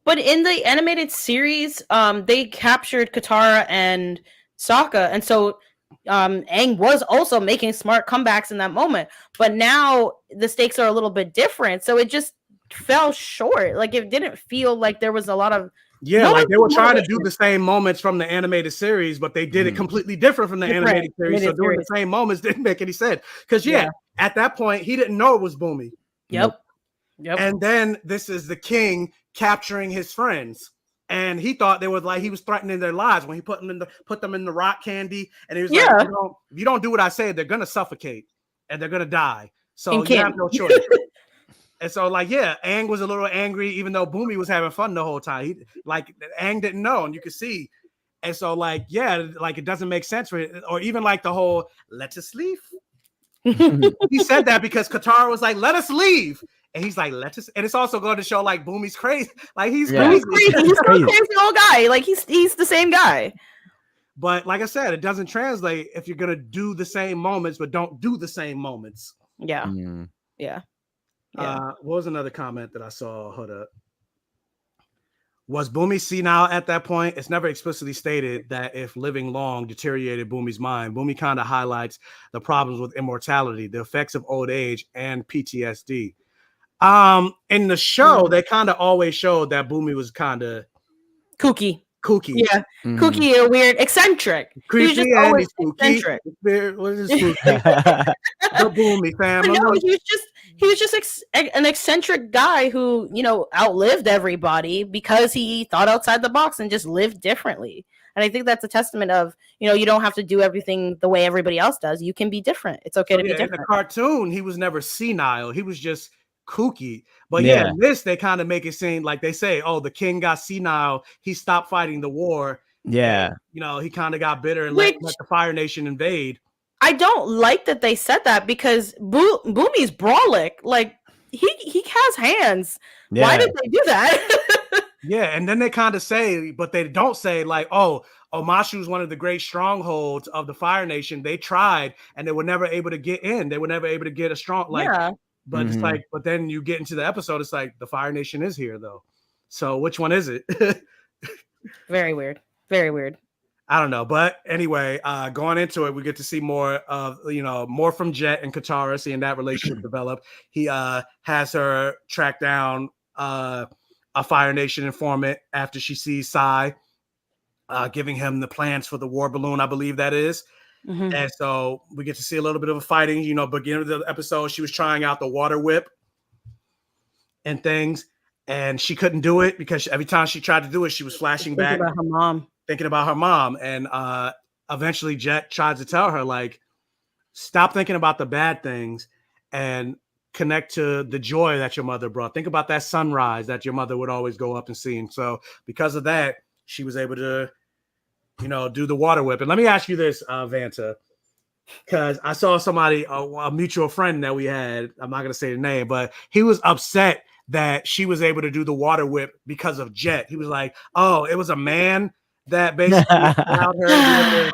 But in the animated series, they captured Katara and Sokka, and so Aang was also making smart comebacks in that moment. But now the stakes are a little bit different, so it just fell short. Like, it didn't feel like there was a lot of like they were trying to do the same moments from the animated series, but they did it completely different from the animated series. So doing the same moments didn't make any sense. Because at that point he didn't know it was Boomy. Yep. And then this is the king capturing his friends, and he thought they were like, he was threatening their lives when he put them in the rock candy, and he was like, if you don't do what I say, they're gonna suffocate and they're gonna die. So you have no choice. And so Aang was a little angry, even though Boomy was having fun the whole time. Aang didn't know, and you could see. And so it doesn't make sense for it, or even like the whole "let us leave." He said that because Katara was like, "Let us leave." And he's like, let us, and it's also going to show like Boomy's crazy. Like he's crazy. He's a crazy old guy. Like he's the same guy. But like I said, it doesn't translate if you're gonna do the same moments, but don't do the same moments. Yeah. What was another comment that I saw? Hold up. Was Boomy senile at that point? It's never explicitly stated that if living long deteriorated Boomy's mind. Boomy kind of highlights the problems with immortality, the effects of old age, and PTSD. In the show, they kind of always showed that Boomy was kind of kooky. Yeah. Kooky or weird, eccentric. Creepy and he's eccentric. What is kooky? The Boomy fam. No, he was just an eccentric guy who, you know, outlived everybody because he thought outside the box and just lived differently. And I think that's a testament of, you know, you don't have to do everything the way everybody else does. You can be different. It's okay to be different. In the cartoon, he was never senile. He was just kooky. But in this, they kind of make it seem like they say, oh, the king got senile. He stopped fighting the war. Yeah. And, you know, he kind of got bitter and let the Fire Nation invade. I don't like that they said that because Boomy's brolic. Like, he has hands. Yeah. Why did they do that? Yeah, and then they kind of say, but they don't say like, oh, Omashu is one of the great strongholds of the Fire Nation. They tried and they were never able to get in. They were never able to get a strong but it's like, but then you get into the episode, it's like the Fire Nation is here though. So which one is it? Very weird. Very weird. I don't know, but anyway, going into it, we get to see more of, you know, more from Jet and Katara, seeing that relationship develop. He has her track down a Fire Nation informant after she sees Sai, giving him the plans for the war balloon, I believe that is. Mm-hmm. And so we get to see a little bit of a fighting, you know, beginning of the episode, she was trying out the water whip and things, and she couldn't do it because every time she tried to do it, she was flashing back. Thinking about her mom. And eventually Jet tries to tell her, like, stop thinking about the bad things and connect to the joy that your mother brought. Think about that sunrise that your mother would always go up and see. And so because of that, she was able to, you know, do the water whip. And let me ask you this, Vanta, because I saw somebody, a mutual friend that we had, I'm not going to say the name, but he was upset that she was able to do the water whip because of Jet. He was like, oh, it was a man that basically allowed her.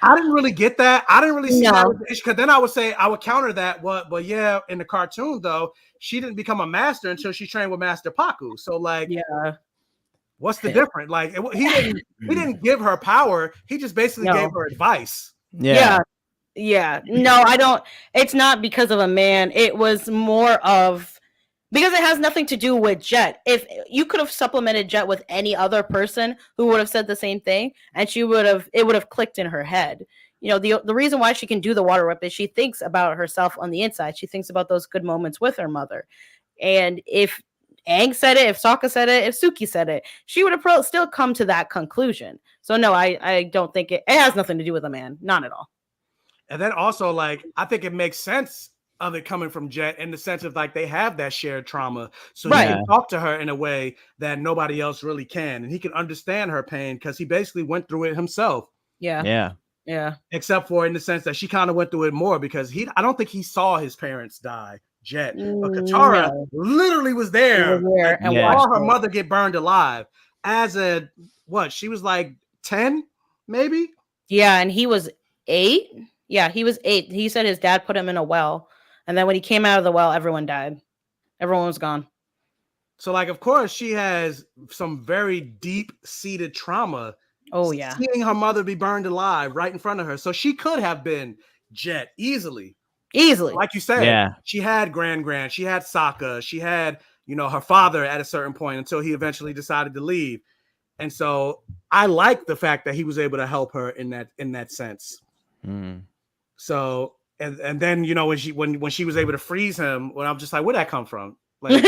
I didn't really get that. I didn't really see that with the issue, because then I would say I would counter that. But yeah, in the cartoon though, she didn't become a master until she trained with Master Paku. So like, what's the difference? Like he didn't give her power. He just basically gave her advice. Yeah. No, I don't. It's not because of a man. It was more of. Because it has nothing to do with Jet. If you could have supplemented Jet with any other person who would have said the same thing, and it would have clicked in her head. You know, the reason why she can do the water whip is she thinks about herself on the inside. She thinks about those good moments with her mother. And if Aang said it, if Sokka said it, if Suki said it, she would have still come to that conclusion. So no, I don't think it has nothing to do with a man. Not at all. And then also, like, I think it makes sense of it coming from Jet in the sense of like they have that shared trauma, so he can talk to her in a way that nobody else really can, and he can understand her pain because he basically went through it himself. Yeah. Except for in the sense that she kind of went through it more because I don't think he saw his parents die. Jet, but Katara literally was there and saw her mother get burned alive as she was like 10, maybe. Yeah, and he was 8. Yeah, he was 8. He said his dad put him in a well. And then when he came out of the well, everyone died. Everyone was gone. So, like, of course, she has some very deep-seated trauma. Oh, yeah. Seeing her mother be burned alive right in front of her. So she could have been Jet easily. Like you said, she had Grand. She had Sokka. She had, you know, her father at a certain point until he eventually decided to leave. And so I like the fact that he was able to help her in that sense. Mm. So... And then, you know, when she was able to freeze him, I'm just like, where'd that come from? Like,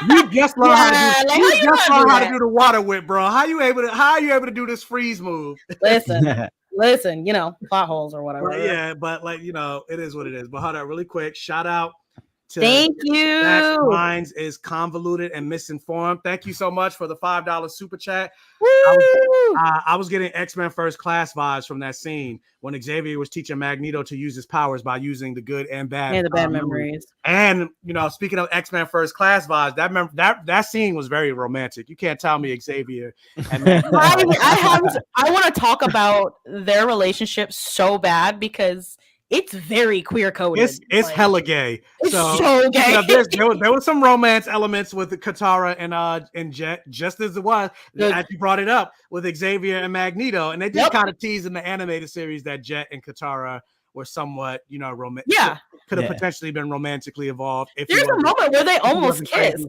you just learned how to do the water whip, bro. How are you able to do this freeze move? Listen, you know, potholes or whatever. But like, you know, it is what it is. But hold on, really quick, shout out to thank you. That minds is convoluted and misinformed. Thank you so much for the $5 super chat. I was getting X-Men First Class vibes from that scene when Xavier was teaching Magneto to use his powers by using the good and bad, and the bad memories. And you know, speaking of X-Men First Class vibes, that scene was very romantic. You can't tell me Xavier and I want to talk about their relationship so bad because it's very queer coded. It's hella gay. It's so gay. You know, there was some romance elements with Katara and Jet, just as it was as you brought it up with Xavier and Magneto, and they did kind of tease in the animated series that Jet and Katara were somewhat, you know, romantic. Yeah, could have potentially been romantically involved. There's a moment where they almost kiss.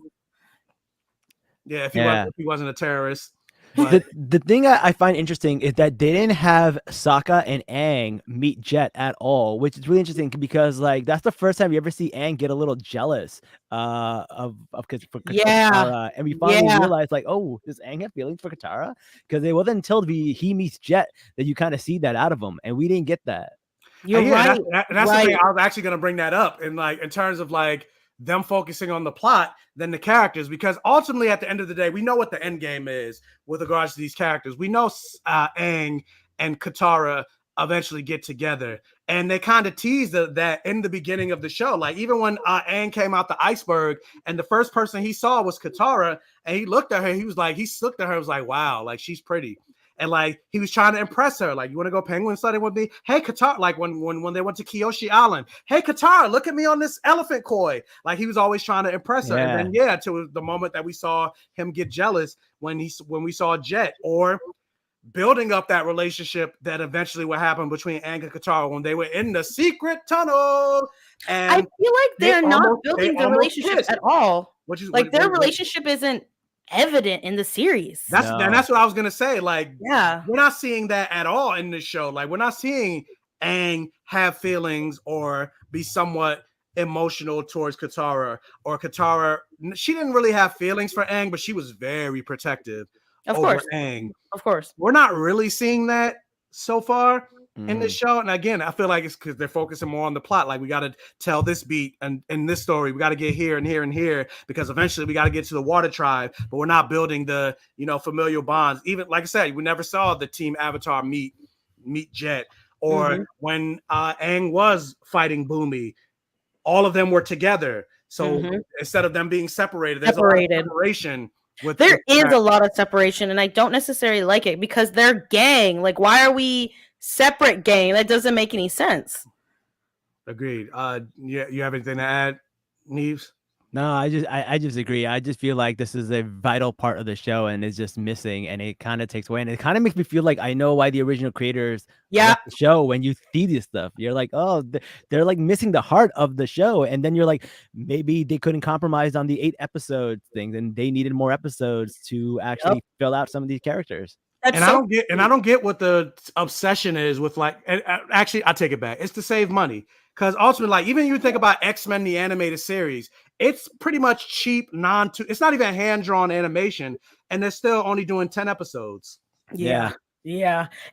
Yeah, if he wasn't a terrorist. But The thing I find interesting is that they didn't have Sokka and Aang meet Jet at all, which is really interesting because like that's the first time you ever see Aang get a little jealous of Yeah, Katara, and we finally realized like, oh, does Aang have feelings for Katara? Because it wasn't until he meets Jet that you kind of see that out of him, and we didn't get that. you're yeah, right. that's the thing. I was actually going to bring that up in terms of like them focusing on the plot than the characters, because ultimately at the end of the day, we know what the end game is with regards to these characters. We know Aang and Katara eventually get together, and they kind of teased that in the beginning of the show. Like even when Aang came out the iceberg and the first person he saw was Katara, and he looked at her, he looked at her, was like, wow, like she's pretty. And like he was trying to impress her, like, you want to go penguin sledding with me? Hey, Katara, like when they went to Kyoshi Island. Hey, Katara, look at me on this elephant koi. Like he was always trying to impress her. And then to the moment that we saw him get jealous when we saw Jet, or building up that relationship that eventually would happen between Aang and Katara when they were in the secret tunnel. And I feel like they're not building the relationship at all. Their relationship isn't evident in the series. That's what I was gonna say. Like, we're not seeing that at all in this show. Like, we're not seeing Aang have feelings or be somewhat emotional towards Katara, or Katara. She didn't really have feelings for Aang, but she was very protective over Aang. Of course, we're not really seeing that so far in this show. And again, I feel like it's because they're focusing more on the plot. Like we got to tell this beat, and in this story, we got to get here and here and here, because eventually we got to get to the Water Tribe. But we're not building the familial bonds. Even like I said, we never saw the Team Avatar meet Jet, or when Aang was fighting Boomy, all of them were together. So instead of them being separated, there's a lot of separation. There is a lot of separation, and I don't necessarily like it because they're gang. Like, why are we separate gang? That doesn't make any sense. Agreed. You have anything to add, Neves? No, I just agree. I just feel like this is a vital part of the show and it's just missing, and it kind of takes away, and it kind of makes me feel like I know why the original creators left the show. When you see this stuff, you're like, oh, they're like missing the heart of the show, and then you're like, maybe they couldn't compromise on the 8 episodes things, and they needed more episodes to actually fill out some of these characters. I don't get what the obsession is with, like, actually I take it back. It's to save money. Because ultimately, like, even you think about X-Men, the animated series, it's pretty much cheap, it's not even hand-drawn animation, and they're still only doing 10 episodes. Yeah.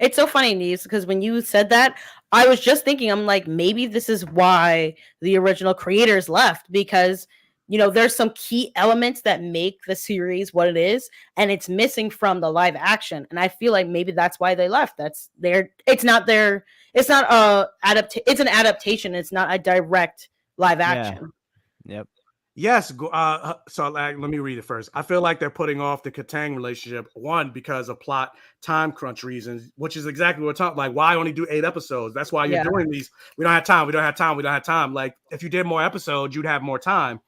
It's so funny, Neves, because when you said that, I was just thinking, I'm like, maybe this is why the original creators left, because there's some key elements that make the series what it is, and it's missing from the live action. And I feel like maybe that's why they left. It's an adaptation. It's not a direct live action. Yep. Yes. So let me read it first. I feel like they're putting off the Katang relationship, one, because of plot time crunch reasons, which is exactly what we're talking. Like, why only do 8 episodes? That's why you're doing these. We don't have time. Like, if you did more episodes, you'd have more time.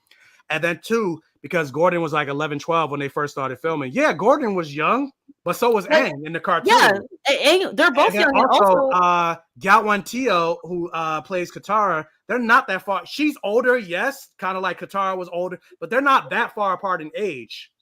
And then 2, because Gordon was like 11, 12 when they first started filming. Yeah, Gordon was young, but so was Aang in the cartoon. Yeah, they're both young. Also, Galwan Tio, who plays Katara, they're not that far. She's older, yes, kind of like Katara was older, but they're not that far apart in age.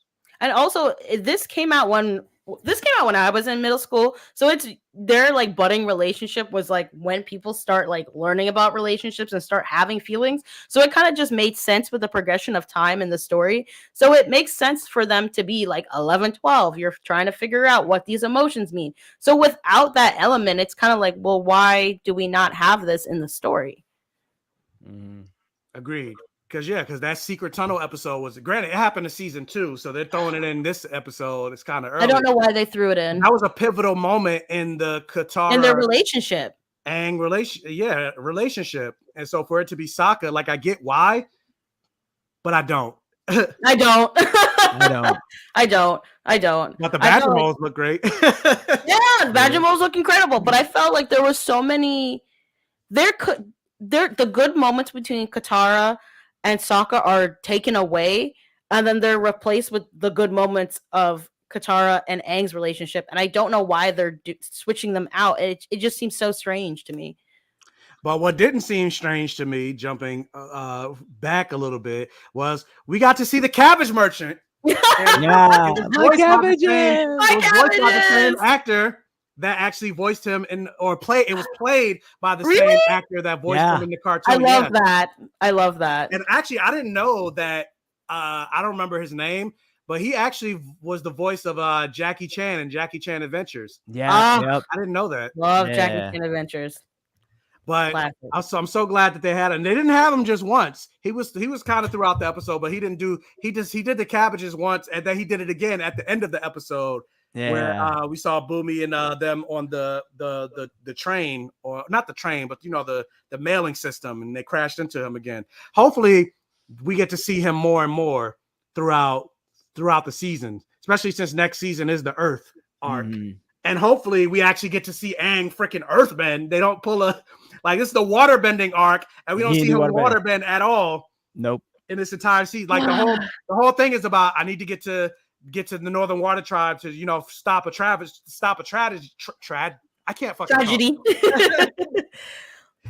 And also, this came out when I was in middle school, so it's their like budding relationship was like when people start like learning about relationships and start having feelings. So it kind of just made sense with the progression of time in the story. So it makes sense for them to be like 11, 12. You're trying to figure out what these emotions mean. So without that element, it's kind of like, well, why do we not have this in the story? Agreed. Because that secret tunnel episode was, granted, it happened in season 2, so they're throwing it in this episode. It's kind of early. I don't know why they threw it in. That was a pivotal moment in the Katara in their relationship. And relationship. And so for it to be Sokka, like, I get why, but I don't. I don't. But the Badger Moles look great. Yeah, the Badger Moles look incredible. But I felt like there were so many. The good moments between Katara and Sokka are taken away, and then they're replaced with the good moments of Katara and Aang's relationship. And I don't know why they're switching them out. It just seems so strange to me. But what didn't seem strange to me, jumping back a little bit, was we got to see the cabbage merchant And Yeah, it was my voiced by the same- cabbages. My it was voiced by the same cabbages! actor that actually voiced him in, or play. It was played by the Really? same actor that voiced him in the cartoon. I love that. I love that. And actually, I didn't know that. I don't remember his name, but he actually was the voice of Jackie Chan and Jackie Chan Adventures. Yeah, yep. I didn't know that. Love Yeah. Jackie Chan Adventures. But Classic. I'm so glad that they had him. They didn't have him just once. He was kind of throughout the episode, but he didn't do. He did the cabbages once, and then he did it again at the end of the episode. Where we saw Boomy and them on the train, or not the train, but the mailing system, and they crashed into him again. Hopefully, we get to see him more and more throughout the season, especially since next season is the Earth arc. Mhm. And hopefully we actually get to see Aang freaking earthbend. They don't pull a this is the waterbending arc, and we don't see him waterbend at all. Nope. In this entire season, like the whole thing is about I need to get to the Northern Water Tribe to stop a tragedy. I can't fucking tragedy.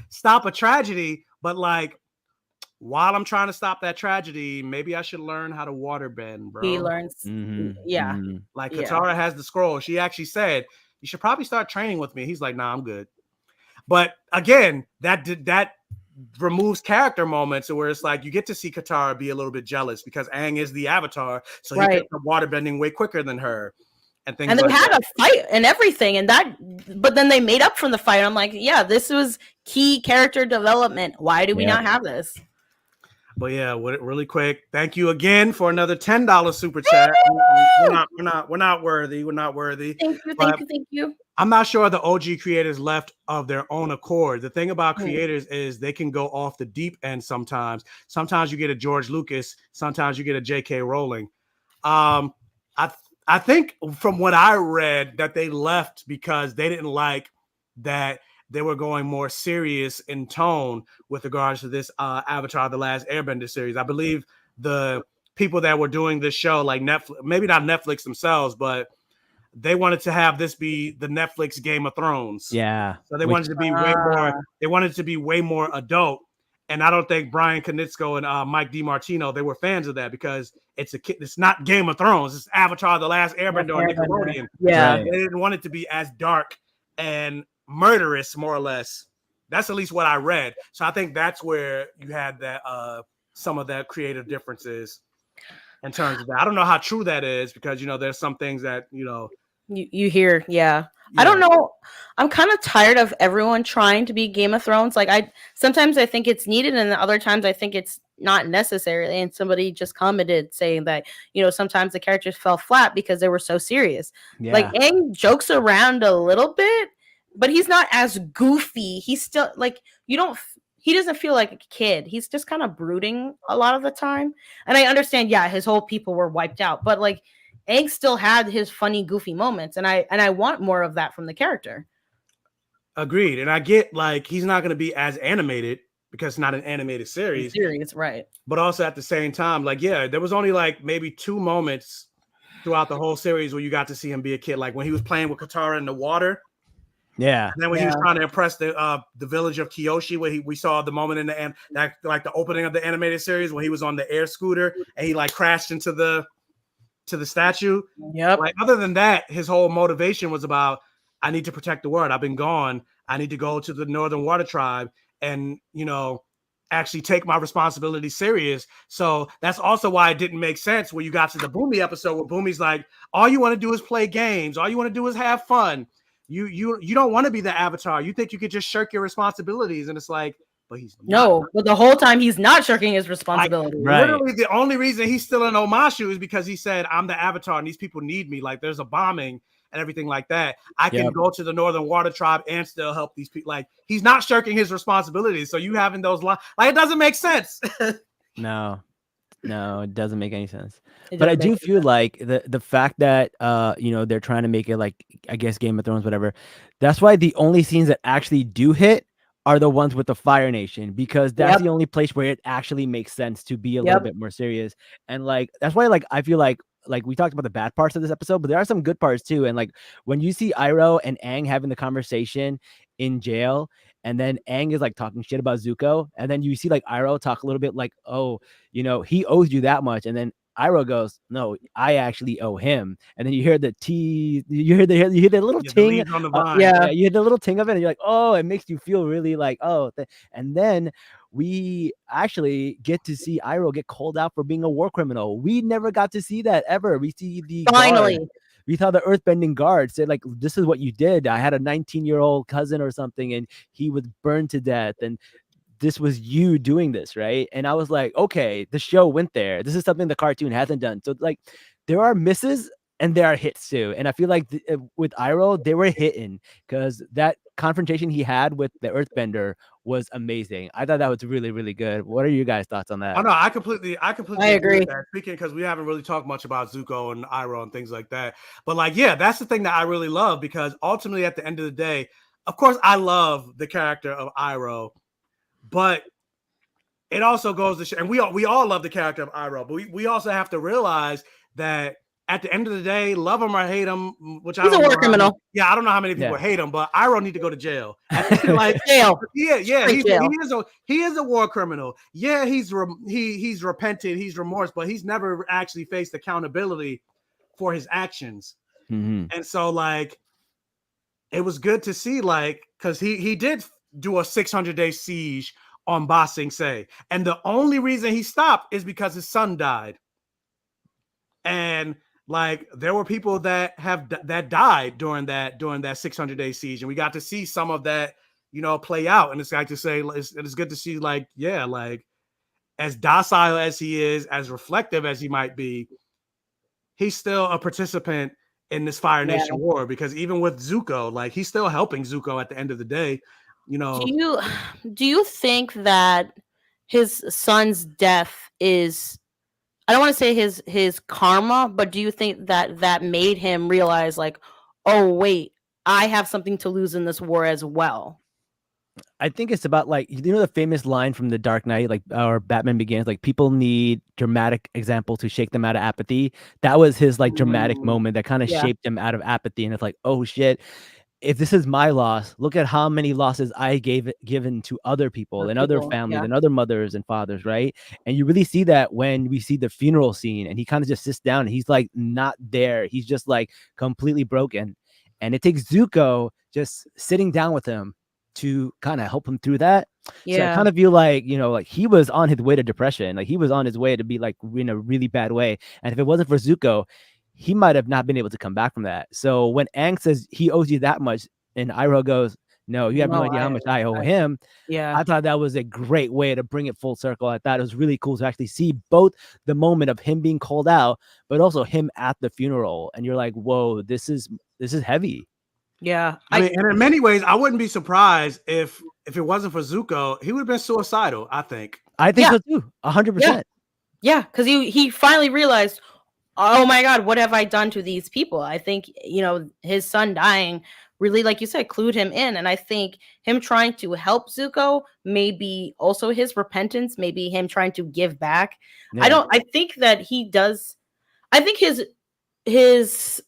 Stop a tragedy, but like while I'm trying to stop that tragedy, maybe I should learn how to waterbend, bro. He learns. Yeah. Like Katara has the scroll. She actually said, you should probably start training with me. He's like, nah, I'm good. But again, that removes character moments where it's like you get to see Katara be a little bit jealous because Aang is the Avatar. So he gets the waterbending way quicker than her. And things they like had that. a fight and everything, but then they made up from the fight. I'm like, yeah, this was key character development. Why do we not have this? But yeah, really quick. Thank you again for another $10 super chat. We're not worthy. We're not worthy. Thank you. I'm not sure the OG creators left of their own accord. The thing about creators is they can go off the deep end sometimes. Sometimes you get a George Lucas. Sometimes you get a J.K. Rowling. I think from what I read that they left because they didn't like that they were going more serious in tone with regards to this Avatar: The Last Airbender series. I believe the people that were doing this show, like Netflix, maybe not Netflix themselves, but they wanted to have this be the Netflix Game of Thrones. Yeah. So they wanted to be way more. They wanted to be way more adult. And I don't think Brian Konietzko and Mike DiMartino, they were fans of that because it's not Game of Thrones. It's Avatar: The Last Airbender on Nickelodeon. Yeah. They didn't want it to be as dark and murderous, more or less. That's at least what I read. So I think that's where you had that some of that creative differences in terms of that. I don't know how true that is because there's some things that you hear. Yeah. I don't know. I'm kind of tired of everyone trying to be Game of Thrones. Like sometimes I think it's needed, and other times I think it's not necessary. And somebody just commented saying that sometimes the characters fell flat because they were so serious. Yeah. Like Aang jokes around a little bit, but he's not as goofy. He's still like he doesn't feel like a kid. He's just kind of brooding a lot of the time. And I understand, his whole people were wiped out, but like Aang still had his funny, goofy moments, and I want more of that from the character. Agreed. And I get like he's not going to be as animated because it's not an animated series. Right. But also at the same time, like, there was only like maybe 2 moments throughout the whole series where you got to see him be a kid. Like when he was playing with Katara in the water. Yeah. And then when he was trying to impress the village of Kyoshi, where we saw the moment in the end, that like the opening of the animated series when he was on the air scooter and he like crashed into the statue. Yep. Like other than that, his whole motivation was about I need to protect the world. I've been gone. I need to go to the Northern Water Tribe and actually take my responsibility serious. So that's also why it didn't make sense when you got to the Boomy episode where Boomy's like, all you want to do is play games. All you want to do is have fun. You don't want to be the Avatar. You think you could just shirk your responsibilities, and it's like, but he's not. But the whole time he's not shirking his responsibility. Like, literally, the only reason he's still in Omashu is because he said, "I'm the Avatar, and these people need me." Like, there's a bombing and everything like that. I can go to the Northern Water Tribe and still help these people. Like, he's not shirking his responsibilities. So you having those lines, like, it doesn't make sense. No, it doesn't make any sense. But I do feel like the fact that they're trying to make it like, I guess, Game of Thrones, whatever. That's why the only scenes that actually do hit are the ones with the Fire Nation, because that's the only place where it actually makes sense to be a little bit more serious. And like that's why I feel like we talked about the bad parts of this episode, but there are some good parts too. And like when you see Iroh and Aang having the conversation in jail, and then Aang is like talking shit about Zuko, and then you see like Iroh talk a little bit like, oh, he owes you that much, and then Iroh goes, no, I actually owe him. And then you hear the you hear the little ting. leaves on the vine. Yeah, you hear the little ting of it, and you're like, oh, it makes you feel really like, oh. And then we actually get to see Iroh get called out for being a war criminal. We never got to see that ever. We see the Finally. guard. We saw the earthbending guard say, like, this is what you did. I had a 19-year-old cousin or something, and he was burned to death. And this was you doing this, right? And I was like, okay, the show went there. This is something the cartoon hasn't done. So like, there are misses and there are hits too. And I feel like with Iroh, they were hitting because that confrontation he had with the Earthbender was amazing. I thought that was really, really good. What are you guys' thoughts on that? Oh no, I completely agree with that. Speaking because we haven't really talked much about Zuko and Iroh and things like that. But like, yeah, that's the thing that I really love because ultimately at the end of the day, of course, I love the character of Iroh. But it also goes to show, and we all love the character of Iroh, but we also have to realize that at the end of the day, love him or hate him, which He's a war criminal. I don't know how many people hate him, but Iroh need to go to jail. Like jail. Yeah, he is a war criminal. Yeah, he's repented, he's remorse, but he's never actually faced accountability for his actions. Mm-hmm. And so like it was good to see, like, because he did do a 600-day siege on Ba Sing Se, and the only reason he stopped is because his son died. And like there were people that died during that 600-day siege, and we got to see some of that, play out. And it's like to say it's good to see, like, yeah, like as docile as he is, as reflective as he might be, he's still a participant in this Fire Nation war, because even with Zuko, like he's still helping Zuko at the end of the day. Do you think that his son's death is, I don't want to say his karma, but do you think that made him realize, like, oh wait, I have something to lose in this war as well? I think it's about, like, the famous line from The Dark Knight, like, or Batman Begins, like, people need dramatic example to shake them out of apathy. That was his like dramatic moment that kind of shaped him out of apathy. And it's like, oh shit, if this is my loss, look at how many losses I given to other people and other families and other mothers and fathers, right? And you really see that when we see the funeral scene, and he kind of just sits down and he's like not there. He's just like completely broken. And it takes Zuko just sitting down with him to kind of help him through that. So I kind of feel like, like he was on his way to depression. Like he was on his way to be like in a really bad way. And if it wasn't for Zuko, he might have not been able to come back from that. So when Aang says he owes you that much, and Iroh goes, no, you have no idea how much I owe him. Yeah. I thought that was a great way to bring it full circle. I thought it was really cool to actually see both the moment of him being called out, but also him at the funeral. And you're like, whoa, this is heavy. Yeah. I mean, and in many ways, I wouldn't be surprised if it wasn't for Zuko, he would have been suicidal, I think. I think so too. 100%. Yeah, because he finally realized, oh my God, what have I done to these people? I think, his son dying really, like you said, clued him in. And I think him trying to help Zuko, maybe also his repentance, maybe him trying to give back. Yeah. I think that he does. I think his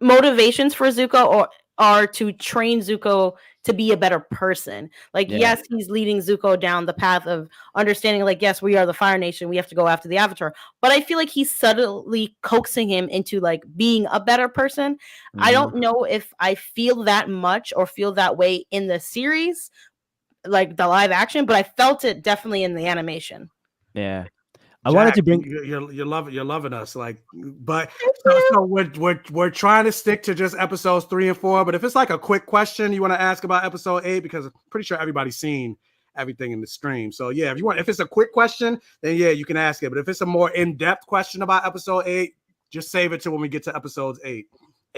motivations for Zuko are to train Zuko to be a better person. Like, yes, he's leading Zuko down the path of understanding, like, yes, we are the Fire Nation. We have to go after the Avatar. But I feel like he's subtly coaxing him into, like, being a better person. Mm-hmm. I don't know if I feel that much or feel that way in the series, like the live action, but I felt it definitely in the animation. Yeah. I wanted to bring you're loving us, like, but so we're trying to stick to just episodes 3 and 4. But if it's like a quick question you want to ask about episode 8, because I'm pretty sure everybody's seen everything in the stream. So yeah, if it's a quick question, then yeah, you can ask it. But if it's a more in-depth question about episode 8, just save it to when we get to episodes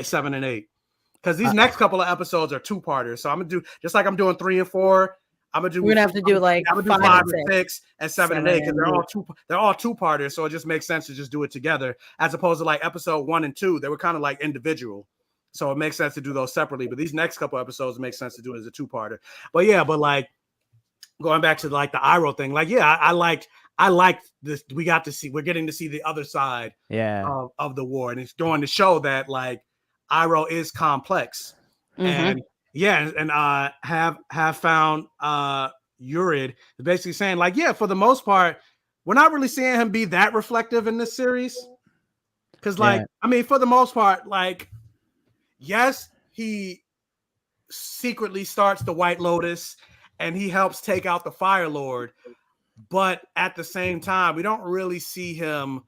7 and 8, because these next couple of episodes are 2-parters. So I'm gonna do just like I'm doing 3 and 4. We're gonna have to do like 5 and 6 and 7 and 8, because they're all 2-parters. So it just makes sense to just do it together, as opposed to like episode 1 and 2. They were kind of like individual, so it makes sense to do those separately. But these next couple episodes make sense to do it as a 2-parter. But yeah, but like going back to like the Iroh thing, like I liked this. We're getting to see the other side of the war, and it's going to show that like Iroh is complex. And have found Urid basically saying, like, yeah, for the most part, we're not really seeing him be that reflective in this series. Because, like, I mean, for the most part, like, yes, he secretly starts the White Lotus and he helps take out the Fire Lord. But at the same time, we don't really see him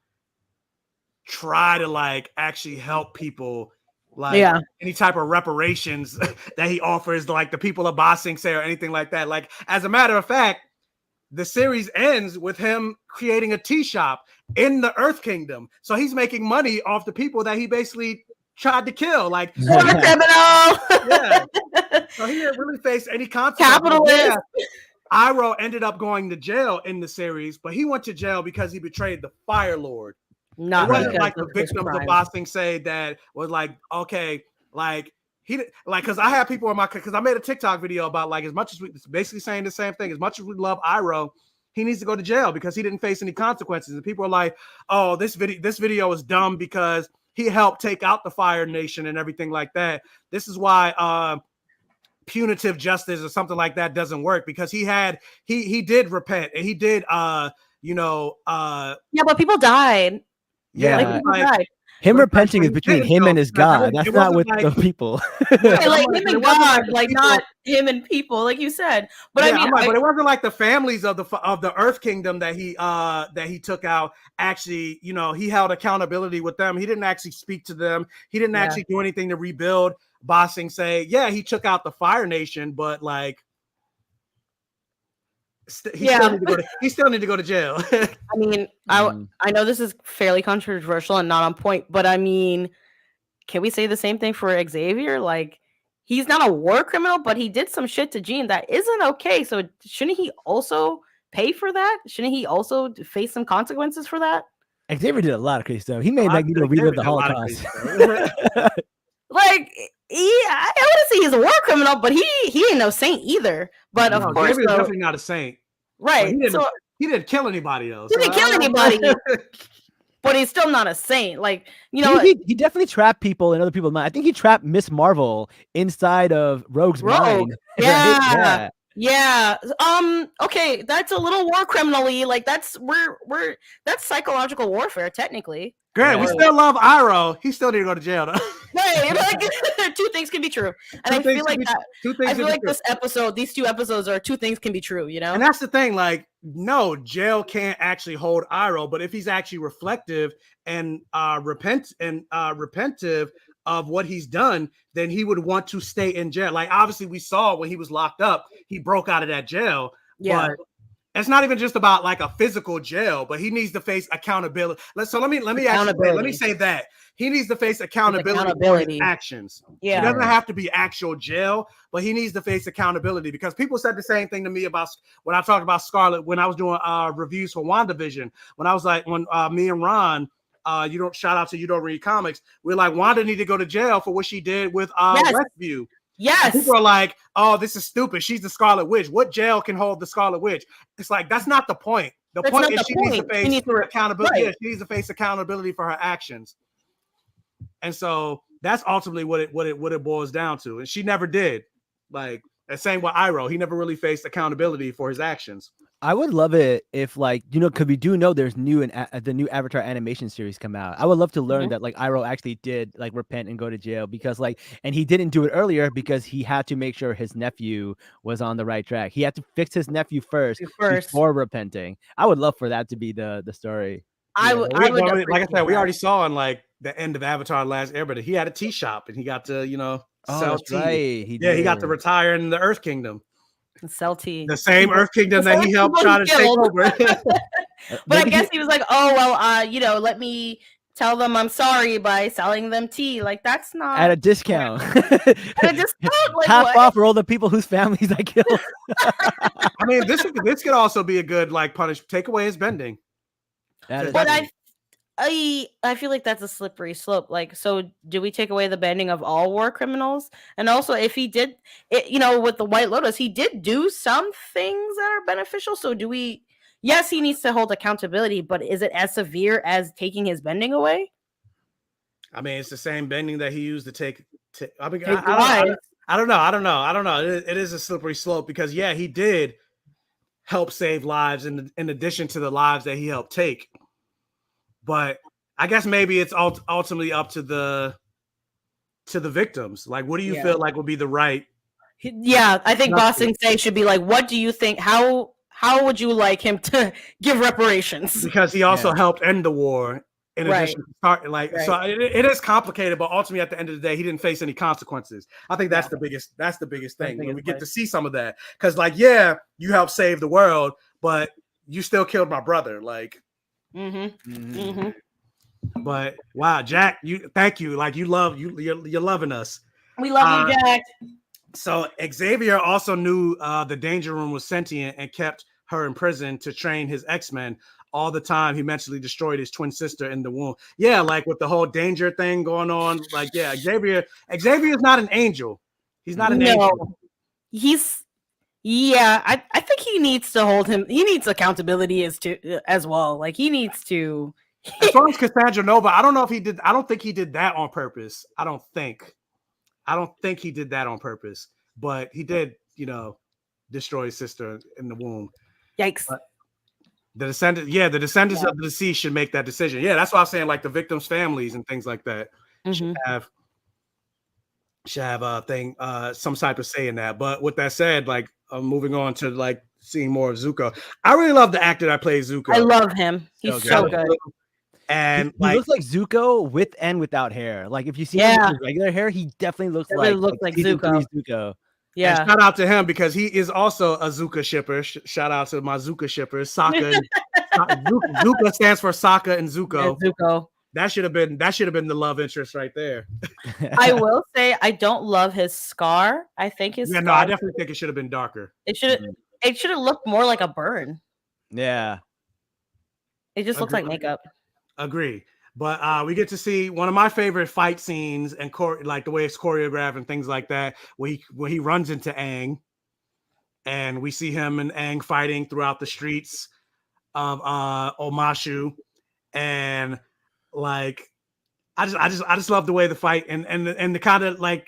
try to, like, actually help people, like, any type of reparations that he offers, like the people of Ba Sing Se or anything like that. Like, as a matter of fact, the series ends with him creating a tea shop in the Earth Kingdom. So he's making money off the people that he basically tried to kill. Like, what a criminal! Yeah. So he didn't really face any consequences. Capitalist. Yeah. Iroh ended up going to jail in the series, but he went to jail because he betrayed the Fire Lord. Not it wasn't like the victims of Ba Sing Se that was like, okay, like he like, because I have people in my, because I made a TikTok video about, like, as much as we basically saying the same thing, as much as we love Iroh, he needs to go to jail because he didn't face any consequences. And people are like, oh, this video is dumb because he helped take out the Fire Nation and everything like that. This is why punitive justice or something like that doesn't work, because he did repent and he did but people died. Yeah, like, him repenting is between him and his God. That's not with the people. Like him and God, like not him and people, like you said. But I mean, but it wasn't like the families of the Earth Kingdom that he took out. Actually, he held accountability with them. He didn't actually speak to them. He didn't actually do anything to rebuild Ba Sing Se. Yeah, he took out the Fire Nation, but like, he still need to go to jail. I mean, I know this is fairly controversial and not on point, but I mean, can we say the same thing for Xavier? Like, he's not a war criminal, but he did some shit to Jean that isn't okay. So shouldn't he also pay for that? Shouldn't he also face some consequences for that? Xavier did a lot of crazy stuff. He made Magneto relive the Holocaust. Like, I wouldn't say he's a war criminal, but he ain't no saint either. But of course, Xavier's definitely not a saint, right? He didn't kill anybody else. He didn't kill anybody, but he's still not a saint. Like, he definitely trapped people in other people's mind. I think he trapped Miss Marvel inside of Rogue's mind. Yeah. Yeah. Okay, that's a little war criminally. Like, that's psychological warfare, technically. Great. We still love Iroh. He still need to go to jail, though. Right. Like, two things can be true. And I feel like these 2 episodes are 2 things can be true, And that's the thing. Like, no, jail can't actually hold Iroh, but if he's actually reflective and repentive of what he's done, then he would want to stay in jail. Like, obviously we saw when he was locked up, he broke out of that jail. Yeah. But it's not even just about like a physical jail, but he needs to face accountability. So let me say that he needs to face accountability for his actions. Yeah. It doesn't have to be actual jail, but he needs to face accountability, because people said the same thing to me about when I talked about Scarlet, when I was doing reviews for WandaVision, when I was like, when me and Ron, shout out to You Don't Read Comics, we're like, Wanda need to go to jail for what she did with Westview. Yes. And people are like, oh, this is stupid. She's the Scarlet Witch. What jail can hold the Scarlet Witch? It's like, that's not the point. The point is she needs to face accountability. Right. Yeah, she needs to face accountability for her actions. And so that's ultimately what it boils down to. And she never did. Like, the same with Iroh. He never really faced accountability for his actions. I would love it if, like, because we do know there's the new Avatar animation series come out. I would love to learn that, like, Iroh actually did, like, repent and go to jail, because, like, and he didn't do it earlier because he had to make sure his nephew was on the right track. He had to fix his nephew first before repenting. I would love for that to be the story. I would like I said, we already saw in, like, the end of Avatar: Last Airbender, he had a tea shop and he got to, sell tea. Right. He got to retire in the Earth Kingdom. Sell tea. The same Earth Kingdom that he helped try to take over. But I guess he was like, oh, well, let me tell them I'm sorry by selling them tea. Like, that's not at a discount. At a discount, like, half off for all the people whose families I killed. I mean, this could also be a good, like, punish. Take away his bending. But I feel like that's a slippery slope. Like, so do we take away the bending of all war criminals? And also, if he did, with the White Lotus, he did do some things that are beneficial. So do we? Yes, he needs to hold accountability, but is it as severe as taking his bending away? I mean, it's the same bending that he used to take. I don't know. It is a slippery slope, because he did help save lives in addition to the lives that he helped take. But I guess maybe it's ultimately up to the victims. Like, what do you feel like would be the right? Yeah, I think Ba Sing Se should be like, what do you think? How would you like him to give reparations? Because he also helped end the war. In addition to start, so it is complicated, but ultimately at the end of the day, he didn't face any consequences. I think that's the biggest thing when we get to see some of that. Because you helped save the world, but you still killed my brother. Like, but wow, Jack, thank you. Like, you're loving us. We love you, Jack. So Xavier also knew the Danger Room was sentient and kept her in prison to train his X-Men. All the time, he mentally destroyed his twin sister in the womb. Yeah, like with the whole danger thing going on. Like, yeah, Xavier is not an angel. He's not an angel. I think he needs to hold him. He needs accountability as well. Like, he needs to. As far as Cassandra Nova, I don't know if he did. I don't think he did that on purpose. I don't think he did that on purpose. But he did, destroy his sister in the womb. Yikes. But the descendants of the deceased should make that decision. Yeah, that's why I'm saying, like, the victims' families and things like that should have some type of say in that. But with that said, like, moving on to like seeing more of Zuko. I really love the actor that plays Zuko. I love him. He's so good. And he looks like Zuko with and without hair. Like, if you see him with his regular hair, he definitely looks like Zuko. Yeah. And shout out to him because he is also a Zuka shipper. Shout out to my Zuka shippers. Sokka. Zuka stands for Sokka and Zuko. Yeah, Zuko. That should have been the love interest right there. I will say I don't love his scar. I think his scar, I definitely think it should have been darker. It should have looked more like a burn. Yeah. It just looks like makeup. Agree. But we get to see one of my favorite fight scenes and like the way it's choreographed and things like that, where he runs into Aang, and we see him and Aang fighting throughout the streets of Omashu, and like I just love the way the fight and the kind of like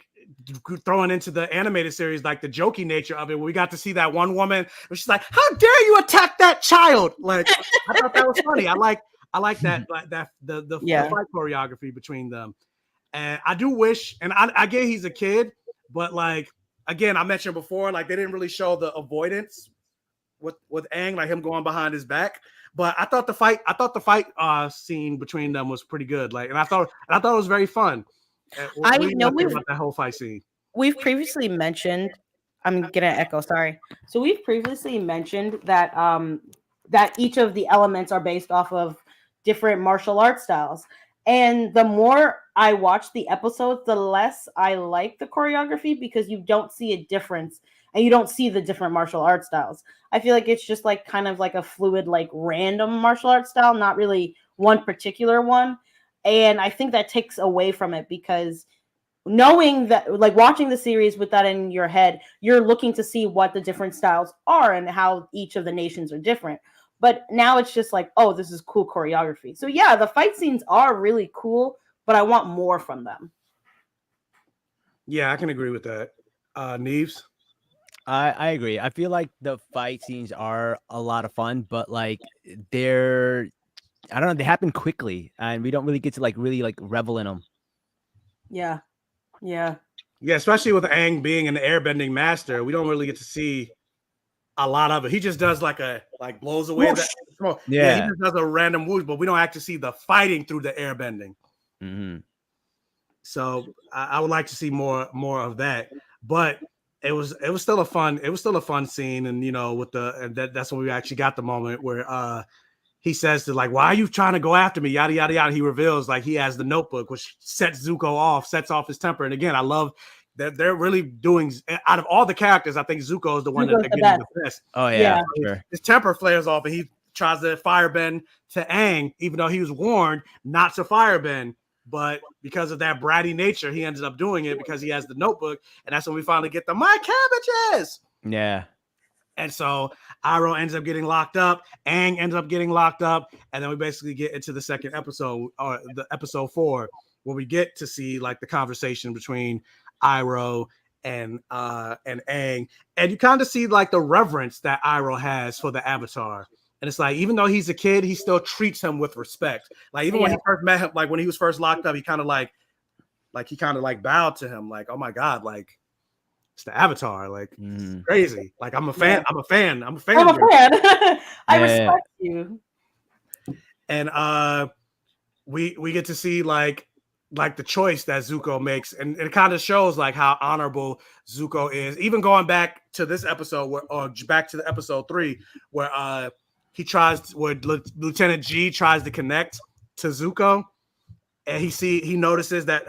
throwing into the animated series, like the jokey nature of it. We got to see that one woman where she's like, "How dare you attack that child?" Like, I thought that was funny. I like that, like that the fight choreography between them. And I do wish, and I get he's a kid, but like, again, I mentioned before, like, they didn't really show the avoidance with Aang, like him going behind his back. But I thought the fight scene between them was pretty good. Like, and I thought it was very fun. I know about that whole fight scene. We've previously mentioned. I'm gonna echo. Sorry. So we've previously mentioned that that each of the elements are based off of different martial art styles. And the more I watch the episodes, the less I like the choreography, because you don't see a difference and you don't see the different martial art styles. I feel like it's just like kind of like a fluid, like random martial art style, not really one particular one. And I think that takes away from it, because knowing that, like, watching the series with that in your head, you're looking to see what the different styles are and how each of the nations are different. But now it's just like, oh, this is cool choreography. So yeah, the fight scenes are really cool, but I want more from them. Yeah, I can agree with that. Neves? I agree. I feel like the fight scenes are a lot of fun, but like I don't know, they happen quickly and we don't really get to like really like revel in them. Yeah. Yeah, especially with Aang being an airbending master, we don't really get to see a lot of it. He just does like blows away that smoke. Yeah, he just does a random whoosh, but we don't actually see the fighting through the airbending. Mm-hmm. So I would like to see more of that. But it was still a fun scene, and that's when we actually got the moment where he says to, like, "Why are you trying to go after me?" Yada yada yada. He reveals like he has the notebook, which sets off his temper. And again, I love that they're really doing, out of all the characters, I think Zuko is the one that getting the best. Oh yeah, sure. His temper flares off, and he tries to firebend to Aang, even though he was warned not to firebend. But because of that bratty nature, he ended up doing it because he has the notebook, and that's when we finally get the "my cabbages." Yeah. And so Iroh ends up getting locked up, Aang ends up getting locked up, and then we basically get into the second episode, or the episode 4, where we get to see like the conversation between Iroh and Aang, and you kind of see like the reverence that Iroh has for the Avatar. And it's like, even though he's a kid, he still treats him with respect. Like even when he first met him, like when he was first locked up, he kind of like bowed to him, like, oh my God, like it's the Avatar, like it's crazy. Like I'm a fan. I'm a fan. I respect you. And we get to see like the choice that Zuko makes, and it kind of shows like how honorable Zuko is. Even going back to this episode, or back to the episode 3, where Lieutenant G tries to connect to Zuko, and he notices that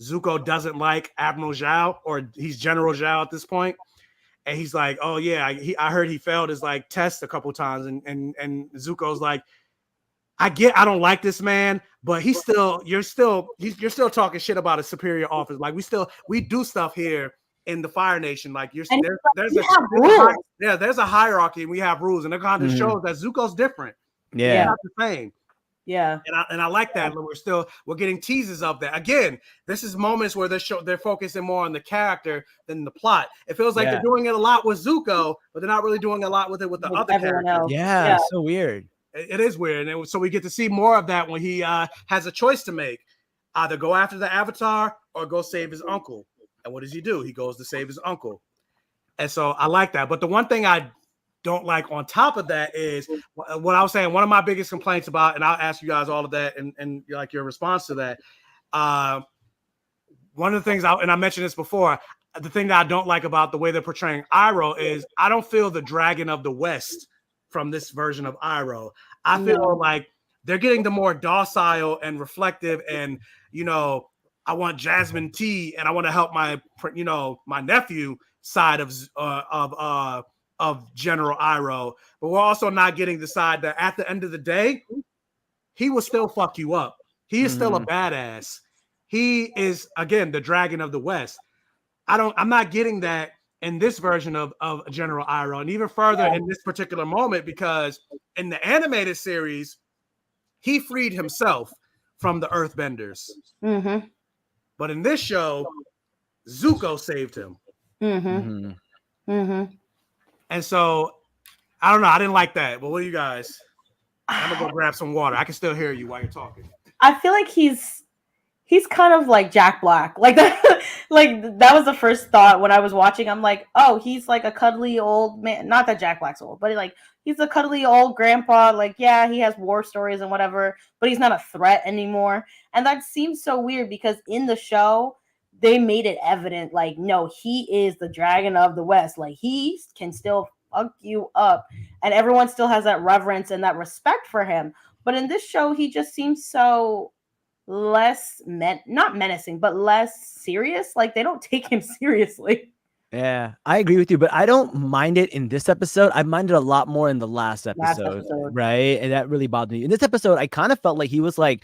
Zuko doesn't like Admiral Zhao, or he's General Zhao at this point, and he's like, oh yeah, I heard he failed his like test a couple times, and Zuko's like, I don't like this man, but you're still talking shit about a superior officer. Like we do stuff here in the Fire Nation. Like there's a hierarchy, and we have rules, and it kind of shows that Zuko's different. Yeah, he's not the same. Yeah, and I like that. We're getting teases of that. Again, this is moments where they're focusing more on the character than the plot. It feels like they're doing it a lot with Zuko, but they're not really doing a lot with the other characters. Yeah, so weird. It is weird, and so we get to see more of that when he has a choice to make: either go after the Avatar or go save his uncle. And what does he do? He goes to save his uncle. And so I like that. But the one thing I don't like on top of that is what I was saying. One of my biggest complaints about, and I'll ask you guys all of that, and like your response to that. One of the things I mentioned this before. The thing that I don't like about the way they're portraying Iroh is I don't feel the Dragon of the West from this version of Iroh. I feel like they're getting the more docile and reflective, and I want Jasmine tea, and I want to help my nephew side of General Iroh, but we're also not getting the side that at the end of the day, he will still fuck you up. He is still a badass. He is, again, the Dragon of the West. I'm not getting that in this version of General Iroh, and even further in this particular moment, because in the animated series, he freed himself from the Earthbenders. Mm-hmm. But in this show, Zuko saved him. Mm-hmm. Mm-hmm. And so, I don't know. I didn't like that. But what do you guys? I'm going to go grab some water. I can still hear you while you're talking. I feel like he's kind of like Jack Black. Like that, like that was the first thought when I was watching. I'm like, oh, he's like a cuddly old man. Not that Jack Black's old, but he's a cuddly old grandpa. Like, yeah, he has war stories and whatever, but he's not a threat anymore. And that seems so weird because in the show, they made it evident, like, no, he is the Dragon of the West. Like, he can still fuck you up. And everyone still has that reverence and that respect for him. But in this show, he just seems so less not menacing, but less serious. Like, they don't take him seriously. Yeah, I agree with you, but I don't mind it in this episode. I minded a lot more in the last episode, right? And that really bothered me. In this episode, I kind of felt like he was like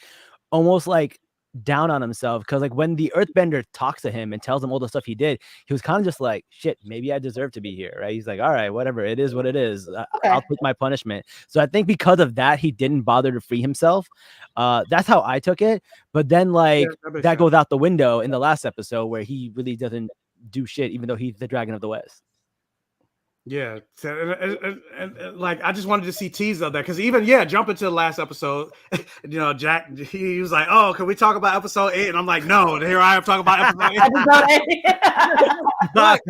almost like down on himself, because like when the Earthbender talks to him and tells him all the stuff he did, he was kind of just like, shit, maybe I deserve to be here, right? He's like, all right, whatever, it is what it is. I'll take my punishment. So I think because of that, he didn't bother to free himself. That's how I took it. But then like that goes out the window in the last episode, where he really doesn't do shit, even though he's the Dragon of the West. Yeah, and like I just wanted to see tease of that, because even jump into the last episode, Jack, he was like, "Oh, can we talk about episode 8?" And I'm like, "No." And here I am talking about episode 8. But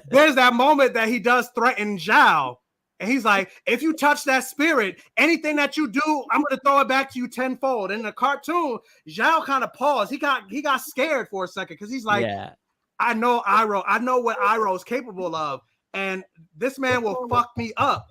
there's that moment that he does threaten Zhao, and he's like, "If you touch that spirit, anything that you do, I'm going to throw it back to you tenfold." In the cartoon, Zhao kind of paused. He got scared for a second, because he's like, "I know Iroh. I know what Iroh is capable of. And this man will fuck me up.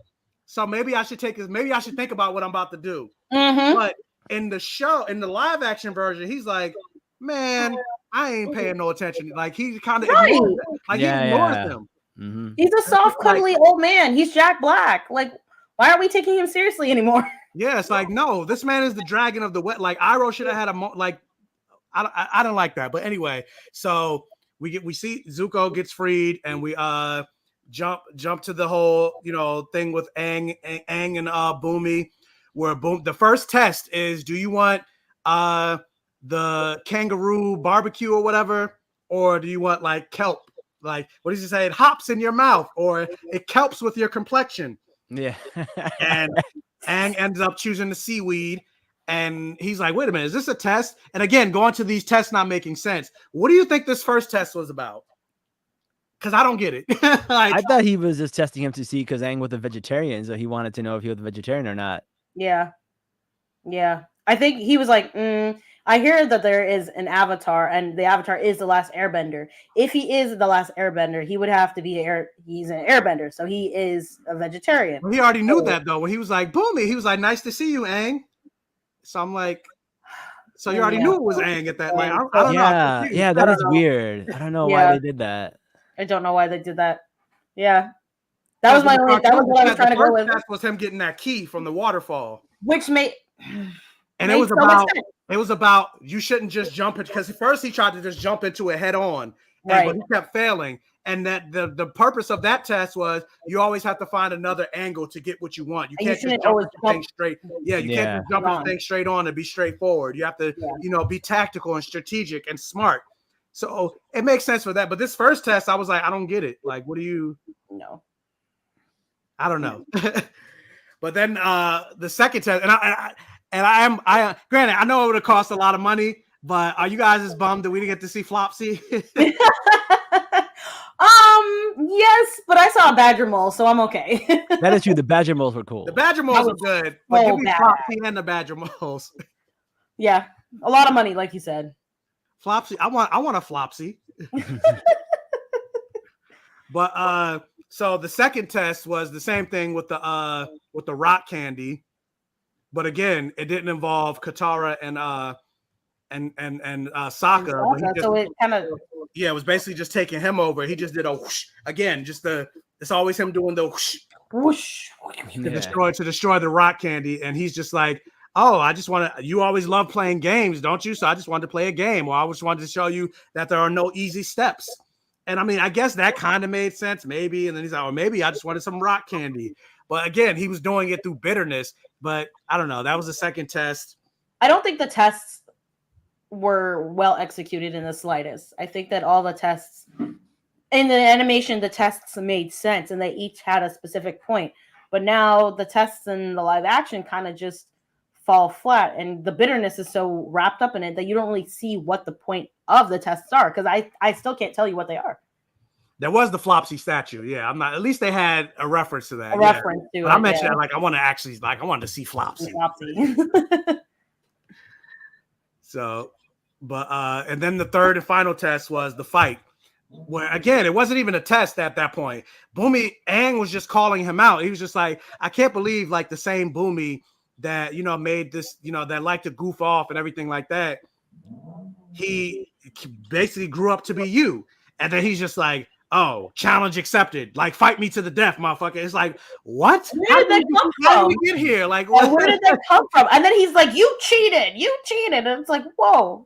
So maybe I should think about what I'm about to do." Mm-hmm. But in the show, in the live action version, he's like, "Man, I ain't paying no attention." Like he kind of ignores him. Like he ignores him. Mm-hmm. He's a soft, cuddly old man. He's Jack Black. Like, why aren't we taking him seriously anymore? Yeah, it's like, no, this man is the Dragon of the West. Like Iroh should have had I don't like that. But anyway, so we see Zuko gets freed, and we jump to the whole thing with Aang and Boomy, where the first test is, do you want the kangaroo barbecue or whatever, or do you want like kelp? Like, what does he say? It hops in your mouth, or it kelps with your complexion. Yeah. And Aang ends up choosing the seaweed. And he's like, wait a minute, is this a test? And again, going to these tests not making sense. What do you think this first test was about? Because I don't get it. I thought he was just testing him to see because Aang was a vegetarian, so he wanted to know if he was a vegetarian or not. Yeah. I think he was like, I hear that there is an avatar, and the avatar is the last Airbender. If he is the last Airbender, he would have to be he's an Airbender, so he is a vegetarian. Well, he already knew that though. When he was like, Boomy, he was like, nice to see you, Aang. So I'm like, so you already knew it was Aang at that. Like, I don't know. Yeah, that is weird. I don't know why they did that. I don't know why they did that. Yeah. That was my only. That was what I was trying to go with. That was him getting that key from the waterfall, which made. And it was about you shouldn't just jump it because first he tried to just jump into it head on, but he kept failing. And that the purpose of that test was you always have to find another angle to get what you want. You can't just jump thing straight. Yeah, you can't just jump a thing straight on and be straightforward. You have to, be tactical and strategic and smart. So it makes sense for that. But this first test, I was like, I don't get it. Like, what do you? No. I don't know. But then the second test, I granted, I know it would have cost a lot of money, but are you guys as bummed that we didn't get to see Flopsy? Yes, but I saw a badger mole, so I'm okay. That is true. The badger moles were cool. The badger moles are good, but give me Flopsy and the badger moles. Yeah, a lot of money, like you said. Flopsy, I want a Flopsy. But so the second test was the same thing with the rock candy, but again, it didn't involve Katara and Sokka. So it kind of it was basically just taking him over. He just did a whoosh again. It's always him doing the whoosh to destroy the rock candy, and he's just like, oh, I just want to. You always love playing games, don't you? So I just wanted to play a game, or I just wanted to show you that there are no easy steps. And I mean, I guess that kind of made sense, maybe. And then he's like, oh, maybe I just wanted some rock candy. But again, he was doing it through bitterness. But I don't know. That was the second test. I don't think the tests were well executed in the slightest. I think that all the tests in the animation, the tests made sense and they each had a specific point. But now the tests in the live action kind of just fall flat, and the bitterness is so wrapped up in it that you don't really see what the point of the tests are, because I still can't tell you what they are. There was the Flopsy statue. Yeah, I'm not. At least they had a reference to that. Reference to it. I mentioned that, like I wanted to see Flopsy. So, but and then the third and final test was the fight, where again it wasn't even a test at that point. Aang was just calling him out. He was just like, I can't believe like the same Boomy that made this, that liked to goof off and everything like that. He basically grew up to be you, and then he's just like, oh, challenge accepted. Like, fight me to the death, motherfucker. It's like, what? How did we get here? Like, what? Where did that come from? And then he's like, you cheated. And it's like, whoa,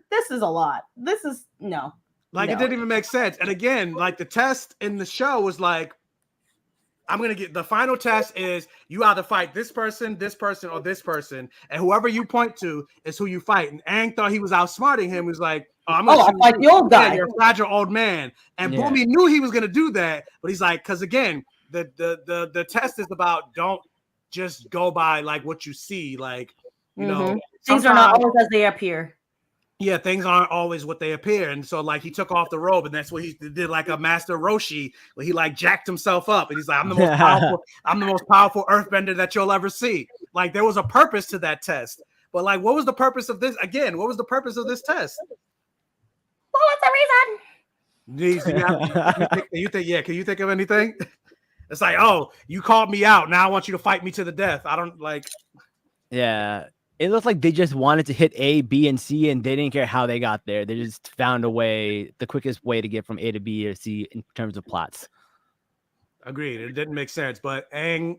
this is a lot. This is no. Like, it didn't even make sense. And again, like the test in the show was like, I'm going to get the final test is you either fight this person, or this person. And whoever you point to is who you fight. And Aang thought he was outsmarting him. He was like, I'm going to fight the old guy. Yeah, you're a fragile old man. And Boomy knew he was going to do that. But he's like, because again, the test is about don't just go by like what you see. Like, you know, things are not always as they appear. Yeah, things aren't always what they appear. And so like he took off the robe, and that's what he did, like a Master Roshi, where he like jacked himself up and he's like, I'm the most powerful earthbender that you'll ever see. Like there was a purpose to that test. But like what was the purpose of this? Again, what was the purpose of this test? What was the reason? Can you think of anything? It's like, oh, you called me out. Now I want you to fight me to the death. I don't like. Yeah. It looks like they just wanted to hit A, B, and C, and they didn't care how they got there. They just found a way, the quickest way to get from A to B or C in terms of plots. Agreed. It didn't make sense, but Aang,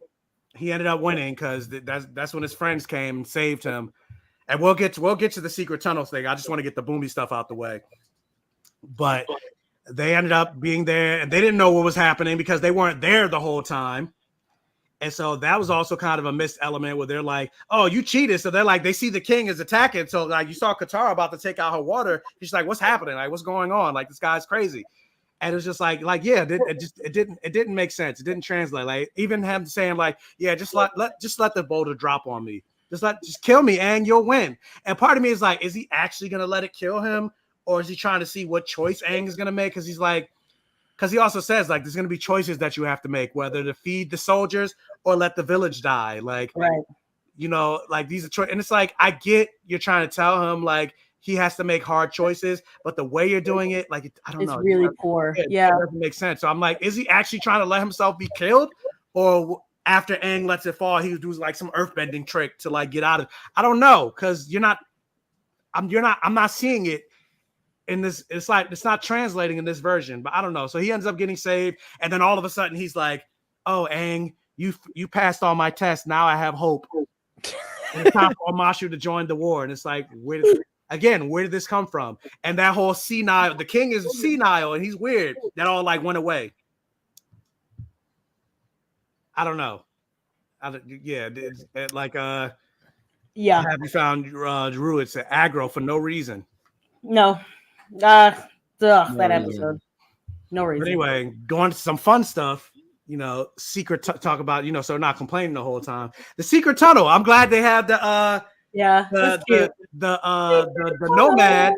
he ended up winning because that's when his friends came and saved him. And we'll get to the secret tunnels thing. I just want to get the Boomy stuff out the way. But they ended up being there, and they didn't know what was happening because they weren't there the whole time. And so that was also kind of a missed element where they're like, oh, you cheated. So they're like, they see the king is attacking. So like you saw Katara about to take out her water. She's like, what's happening? Like, what's going on? Like, this guy's crazy. And it was just like yeah, it didn't make sense. It didn't translate. Like even him saying like, yeah, just let the boulder drop on me. Just kill me and you'll win. And part of me is like, is he actually gonna let it kill him, or is he trying to see what choice Aang is gonna make? Because he also says like there's gonna be choices that you have to make, whether to feed the soldiers or let the village die. Like, right. Like these are choices. And it's like, I get you're trying to tell him like he has to make hard choices, but the way you're doing it, like, I don't know. It's really poor. Yeah. It doesn't make sense. So I'm like, is he actually trying to let himself be killed? Or after Aang lets it fall, he does like some earthbending trick to like get out of it? I don't know. Cause I'm not seeing it in this. It's like, it's not translating in this version, but I don't know. So he ends up getting saved. And then all of a sudden he's like, oh, Aang, you passed all my tests. Now I have hope. And it's time for Omashu to join the war. And it's like, where did this come from? And that whole senile, the king is senile and he's weird. That all like went away. I don't know. Have you found druids to aggro for no reason? No. That episode. No reason. But anyway, going to some fun stuff. Secret talk about, so not complaining the whole time. The secret tunnel. I'm glad they have the nomad.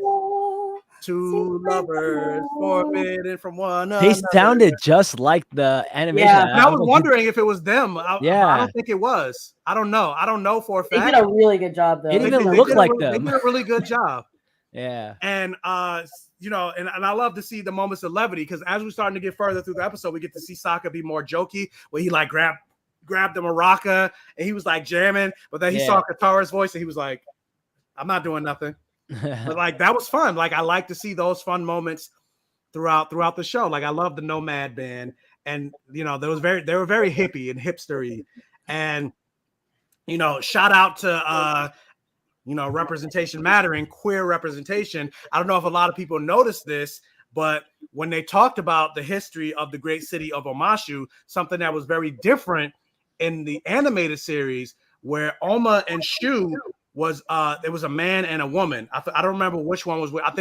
Two lovers forbidden from one another. They sounded just like the animation. Yeah. I was wondering if it was them. I don't think it was. I don't know for a fact. They did a really good job though. It even looked like them. They did a really good job. Yeah. And and I love to see the moments of levity, because as we're starting to get further through the episode, we get to see Sokka be more jokey, where he like grabbed the maraca and he was like jamming, but then he saw Katara's voice and he was like, I'm not doing nothing. But like that was fun. Like I like to see those fun moments throughout the show. Like I love the Nomad band, and they were very hippie and hipstery, and shout out to representation mattering, queer representation. I don't know if a lot of people noticed this, but when they talked about the history of the great city of Omashu, something that was very different in the animated series, where Oma and Shu was there was a man and a woman. I don't remember which one was which. I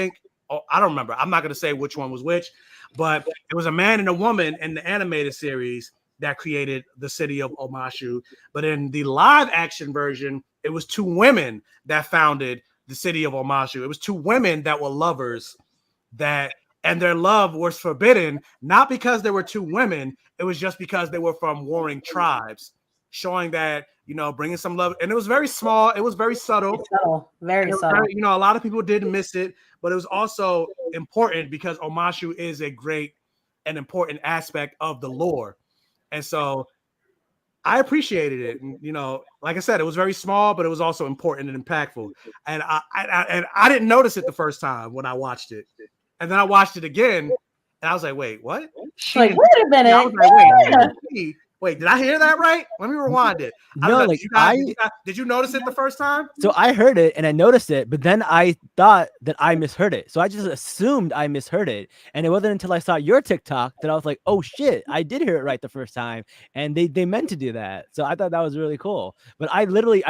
don't remember. I'm not going to say which one was which, but it was a man and a woman in the animated series that created the city of Omashu. But in the live action version, it was two women that founded the city of Omashu. It was two women that were lovers, and their love was forbidden, not because there were two women. It was just because they were from warring tribes, showing that, bringing some love. And it was very small. It was very subtle. Very subtle. A lot of people did miss it, but it was also important because Omashu is a great and important aspect of the lore. And so I appreciated it. And, like I said, it was very small, but it was also important and impactful. And I didn't notice it the first time when I watched it. And then I watched it again and I was like, wait, what? Wait a minute. I was like, wait, did I hear that right? Let me rewind it. Did you notice it the first time? So I heard it and I noticed it, but then I thought that I misheard it. So I just assumed I misheard it. And it wasn't until I saw your TikTok that I was like, oh shit, I did hear it right the first time. And they meant to do that. So I thought that was really cool. But I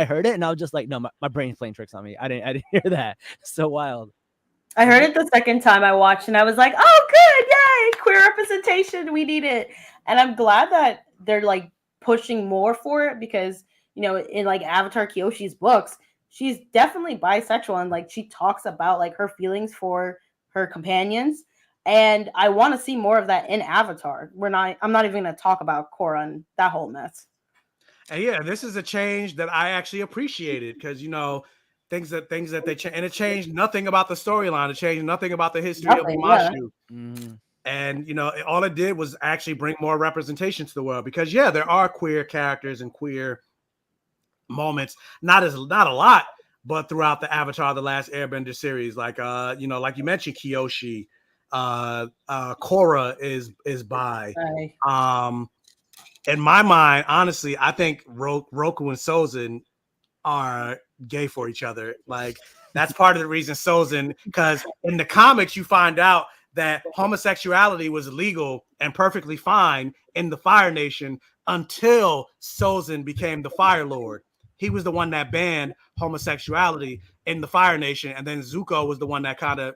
heard it and I was just like, no, my brain's playing tricks on me. I didn't hear that. So wild. I heard it the second time I watched and I was like, oh good, yay, queer representation, we need it. And I'm glad that they're like pushing more for it, because in like Avatar Kyoshi's books, she's definitely bisexual, and like she talks about like her feelings for her companions, and I want to see more of that in Avatar. I'm not even going to talk about Korra and that whole mess. And yeah, this is a change that I actually appreciated, because things that they changed, and it changed nothing about the storyline. It changed nothing about the history of Omashu. Yeah. Mm-hmm. And all it did was actually bring more representation to the world, because there are queer characters and queer moments, not a lot, but throughout the Avatar: The Last Airbender series, like like you mentioned, Kyoshi, Korra is bi. Right. In my mind, honestly, I think Roku and Sozin are gay for each other. Like that's part of the reason Sozin, because in the comics you find out that homosexuality was legal and perfectly fine in the Fire Nation until Sozin became the Fire Lord. He was the one that banned homosexuality in the Fire Nation, and then Zuko was the one that kind of,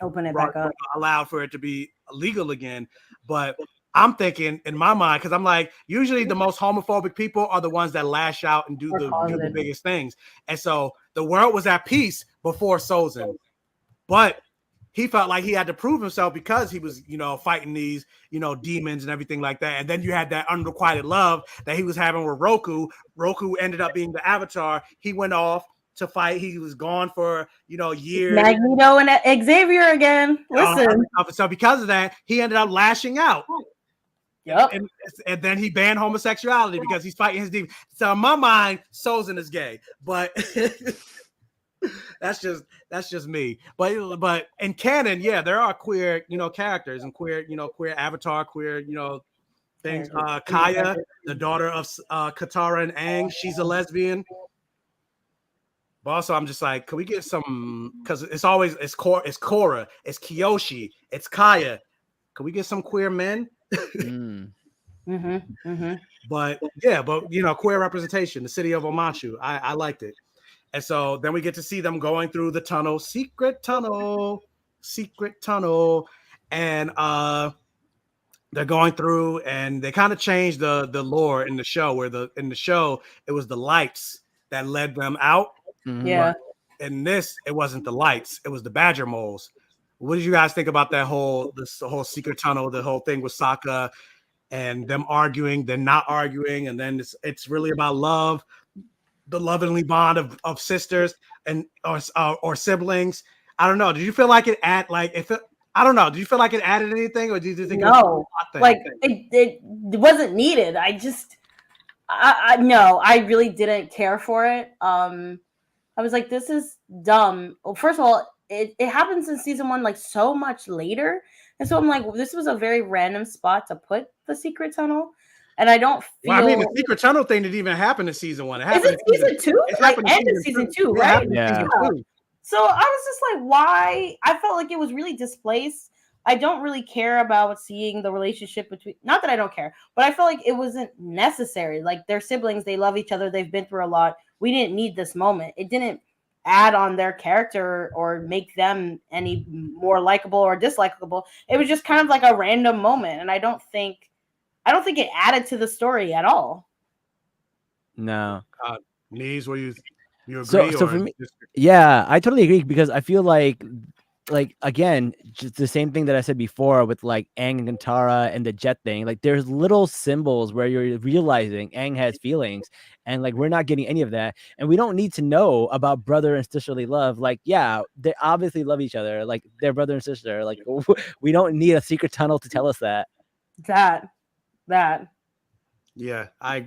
Open it back up. allowed for it to be illegal again. But I'm thinking in my mind, because I'm like, usually the most homophobic people are the ones that lash out and do the biggest things. And so the world was at peace before Sozin, but he felt like he had to prove himself because he was, fighting these, demons and everything like that. And then you had that unrequited love that he was having with Roku. Roku ended up being the Avatar. He went off to fight. He was gone for, years. Magneto and Xavier again. Listen. So because of that, he ended up lashing out. Yep. And then he banned homosexuality because he's fighting his demons. So in my mind, Sozin is gay, but that's just me. But in canon, yeah, there are queer, characters and queer Avatar, queer, things. Kaya, the daughter of Katara and Aang, she's a lesbian. But also, I'm just like, can we get some? Because it's Korra, it's Kyoshi, it's Kaya. Can we get some queer men? But queer representation, the city of Omashu, I liked it. And so then we get to see them going through the tunnel, secret tunnel, and they're going through, and they kind of changed the lore in the show, where in the show it was the lights that led them out. Yeah. But in this, it wasn't the lights; it was the badger moles. What did you guys think about that whole secret tunnel, the whole thing with Sokka and them arguing, then not arguing, and then it's really about love, the lovingly bond of sisters and or siblings. I don't know. Did you feel like it I don't know. Did you feel like it added anything, or did you think no? It wasn't needed. I really didn't care for it. I was like, this is dumb. Well, first of all, it happens in season 1 like so much later, and so I'm like, well, this was a very random spot to put the secret tunnel, and I don't feel. Well, I mean, the secret tunnel thing didn't even happen in season 1. It happened in season 2. It like end of season 2, right? Yeah. So I was just like, why? I felt like it was really displaced. I don't really care about seeing the relationship between. Not that I don't care, but I felt like it wasn't necessary. Like, they're siblings, they love each other, they've been through a lot. We didn't need this moment. It didn't add on their character or make them any more likable or dislikable. It was just kind of like a random moment, and I don't think it added to the story at all. No. Knees, were you agree? So for me, yeah, I totally agree, because I feel like again, just the same thing that I said before with like Aang and Katara and the jet thing. Like, there's little symbols where you're realizing Aang has feelings, and like we're not getting any of that, and we don't need to know about brother and sisterly love. Like, yeah, they obviously love each other, like they're brother and sister. Like, we don't need a secret tunnel to tell us that. Yeah, I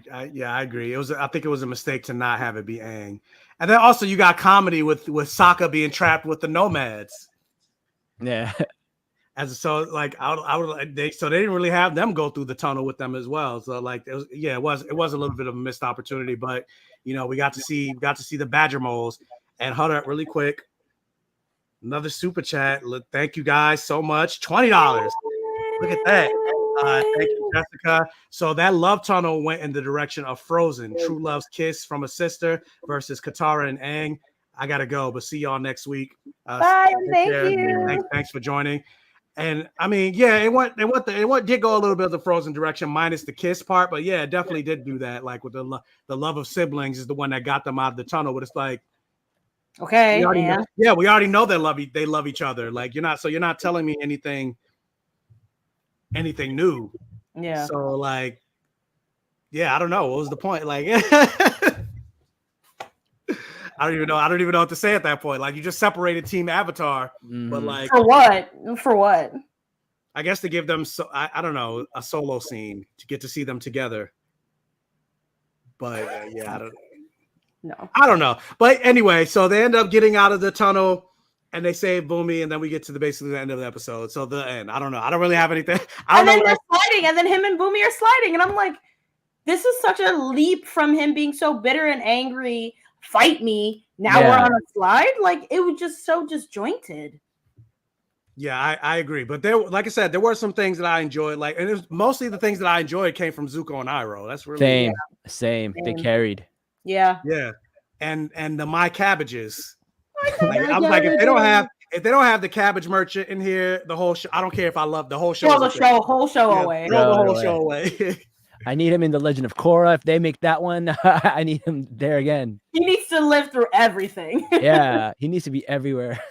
agree. I think it was a mistake to not have it be Aang. And then also you got comedy with Sokka being trapped with the nomads. Yeah. So they didn't really have them go through the tunnel with them as well. So like it was a little bit of a missed opportunity, but we got to see the badger moles. And hold up really quick. Another super chat. Thank you guys so much. $20. Look at that. Thank you, Jessica. So that love tunnel went in the direction of Frozen, True Love's Kiss from a Sister versus Katara and Aang. I gotta go, but see y'all next week. Bye. Thank you. Thanks for joining. And I mean, yeah, it did go a little bit of the Frozen direction, minus the kiss part, but yeah, it definitely did do that. Like with the love of siblings is the one that got them out of the tunnel. But it's like, okay, we already know they love each other. Like you're not telling me anything new. Yeah. So like, yeah, I don't know. What was the point? Like, I don't even know what to say at that point. Like, you just separated Team Avatar, but like, for what? I guess to give them I don't know, a solo scene to get to see them together. But I don't know. But anyway, so they end up getting out of the tunnel. And they save Boomy, and then we get to basically the end of the episode. So the end. I don't know. I don't really have anything. And then they're sliding, and then him and Boomy are sliding, and I'm like, this is such a leap from him being so bitter and angry. Fight me. Now we're on a slide. Like, it was just so disjointed. Yeah, I agree. But there, like I said, there were some things that I enjoyed. Like, and it was mostly the things that I enjoyed came from Zuko and Iroh. That's really same. They carried. Yeah. Yeah. And the My Cabbages. Like, I was like, if they don't have the cabbage merchant in here, the whole show, I don't care if I love the whole show. Throw the whole show away. Throw the whole show away. I need him in the Legend of Korra. If they make that one, I need him there again. He needs to live through everything. Yeah, he needs to be everywhere.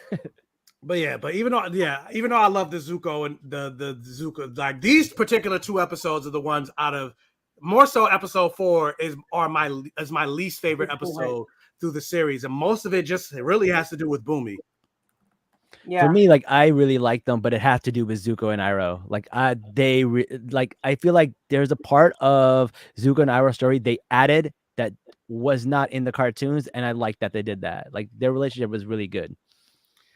But even though I love the Zuko and the Zuko, like these particular 2 episodes are the ones out of more so episode 4 is my least favorite episode through the series, and most of it really has to do with Boomy. Yeah. For me, like I really like them, but it has to do with Zuko and Iroh. Like I feel like there's a part of Zuko and Iroh's story they added that was not in the cartoons, and I like that they did that. Like their relationship was really good.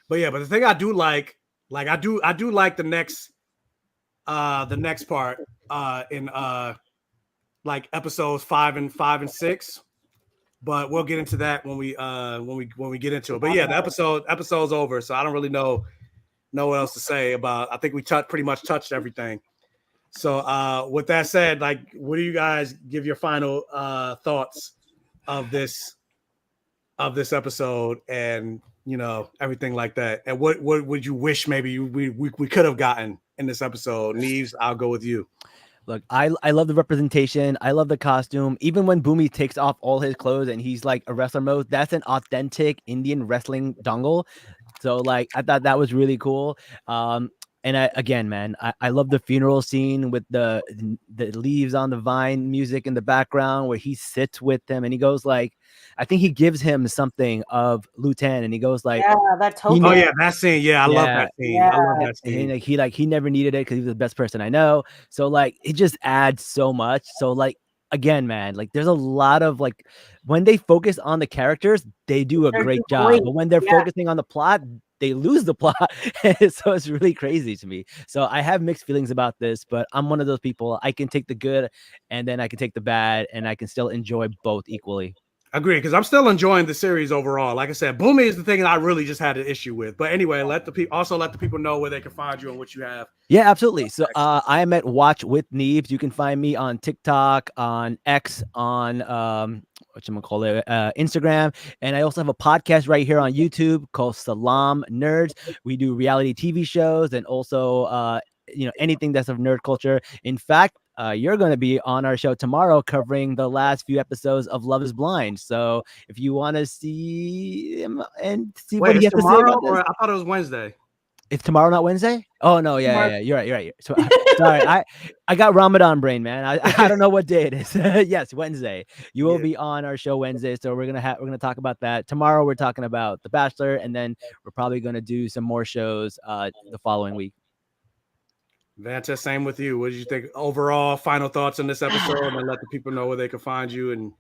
But the thing I do like I do like the next part in like episodes 5 and 6. But we'll get into that when we get into it. But yeah, the episode's over, so I don't really know what else to say about. I think we pretty much touched everything. So with that said, like, what do you guys give your final thoughts of this episode and everything like that? And what would you wish maybe we could have gotten in this episode? Neves, I'll go with you. Look, I love the representation. I love the costume. Even when Boomy takes off all his clothes and he's like a wrestler mode, that's an authentic Indian wrestling dongle. So like, I thought that was really cool. And I love the funeral scene with the leaves on the vine music in the background where he sits with them and he goes like, I think he gives him something of Lutan and he goes like, yeah, that token. Oh yeah, that scene. Yeah, I love that scene. Yeah. I love that scene. And he never needed it because he was the best person I know. So like, it just adds so much. So like, again, man, like there's a lot of like when they focus on the characters, they do a great job. But when they're focusing on the plot, they lose the plot. So it's really crazy to me. So I have mixed feelings about this, but I'm one of those people. I can take the good and then I can take the bad and I can still enjoy both equally. Agree, because I'm still enjoying the series overall. Like I said, Boomy is the thing that I really just had an issue with. But anyway, let the people know where they can find you and what you have. Yeah, absolutely. So I am at Watch with Neves. You can find me on TikTok, on X, on Instagram, and I also have a podcast right here on YouTube called Salam Nerds. We do reality TV shows and also anything that's of nerd culture. In fact, you're going to be on our show tomorrow covering the last few episodes of Love is Blind. So if you want to see him and see what he has to say about this, I thought it was Wednesday. It's tomorrow, not Wednesday? Oh, no. Yeah. You're right. So, sorry. I got Ramadan brain, man. I don't know what day it is. Yes, Wednesday. You will be on our show Wednesday. So we're going to talk about that. Tomorrow, we're talking about The Bachelor. And then we're probably going to do some more shows the following week. Vanta, same with you. What did you think overall? Final thoughts on this episode, and let the people know where they can find you. And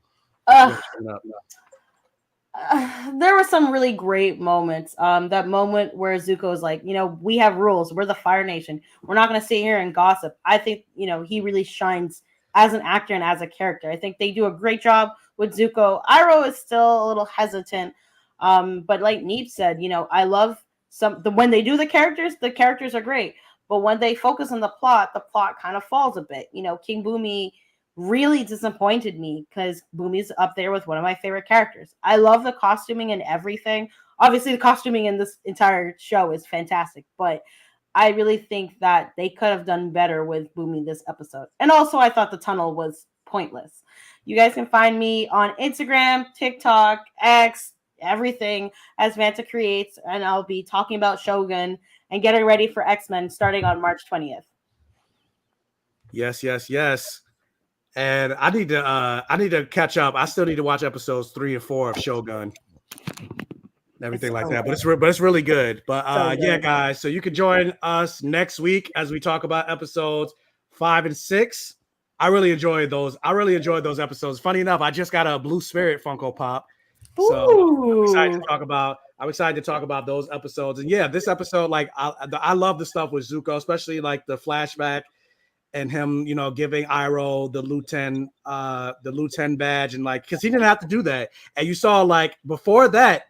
there were some really great moments. That moment where Zuko is like, we have rules. We're the Fire Nation. We're not going to sit here and gossip. I think he really shines as an actor and as a character. I think they do a great job with Zuko. Iroh is still a little hesitant, but like Neep said, I love when they do the characters are great. But when they focus on the plot kind of falls a bit. King Boomy really disappointed me because Boomy's up there with one of my favorite characters. I love the costuming and everything. Obviously, the costuming in this entire show is fantastic, but I really think that they could have done better with Boomy this episode. And also, I thought the tunnel was pointless. You guys can find me on Instagram, TikTok, X, everything as Vanta Creates, and I'll be talking about Shogun and getting ready for X-Men starting on March 20th. Yes. And I need to catch up. I still need to watch episodes 3 and 4 of Shogun. Everything like that. But it's really good. But yeah, guys. So you can join us next week as we talk about episodes 5 and 6. I really enjoyed those. Episodes. Funny enough, I just got a Blue Spirit Funko Pop. So I'm excited to talk about those episodes. And yeah, this episode, like I love the stuff with Zuko, especially like the flashback and him, giving Iroh the Lutan badge, and like because he didn't have to do that. And you saw like before that,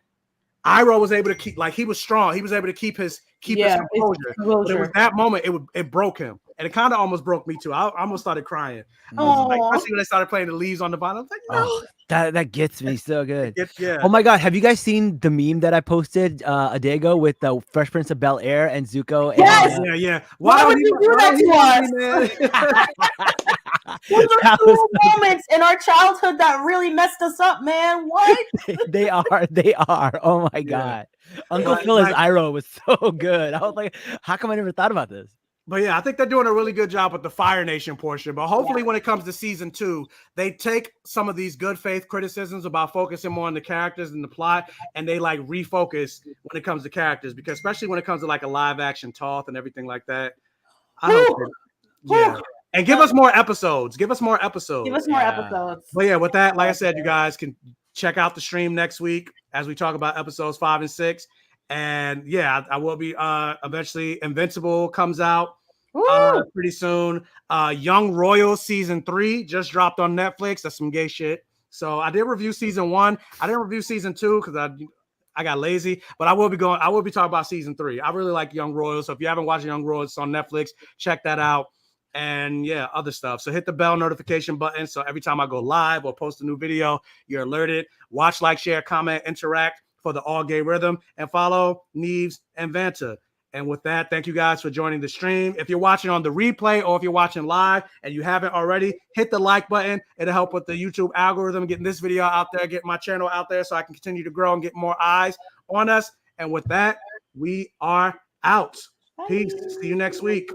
Iroh was able to keep, like he was strong. He was able to keep his composure. But it was that moment it broke him. and it kind of almost broke me too. I almost started crying. I was like, Aw. especially when they started playing the leaves on the bottom. I was like, no. Oh, that gets me so good. Yeah. Oh my god, have you guys seen the meme that I posted a day ago with the Fresh Prince of Bel-Air and Zuko? And, Yes! Yeah. Why would you do that to us? Those are two moments in our childhood that really messed us up, man. What? They are. Oh my god. Uncle Phil's Iroh was so good. I was like, how come I never thought about this? But yeah, I think they're doing a really good job with the Fire Nation portion. But hopefully when it comes to season 2, they take some of these good faith criticisms about focusing more on the characters and the plot, and they like refocus when it comes to characters, because especially when it comes to like a live action Toth and everything like that. I don't think, yeah. And give us more episodes. Give us more episodes. But yeah, with that, like I said, you guys can check out the stream next week as we talk about episodes 5 and 6. And yeah, I will be eventually Invincible comes out pretty soon. Young Royals season 3 just dropped on Netflix. That's some gay shit. So I did review season 1. I didn't review season 2 because I got lazy, but I will be talking about season 3. I really like Young Royals. So if you haven't watched Young Royals, it's on Netflix. Check that out. And yeah, other stuff. So hit the bell notification button. So every time I go live or post a new video, you're alerted. Watch, like, share, comment, interact for the All Gay Rhythm, and follow Neves and Vanta. And with that, thank you guys for joining the stream. If you're watching on the replay or if you're watching live and you haven't already, hit the like button. It'll help with the YouTube algorithm, getting this video out there, get my channel out there so I can continue to grow and get more eyes on us. And with that, we are out. Peace. See you next week.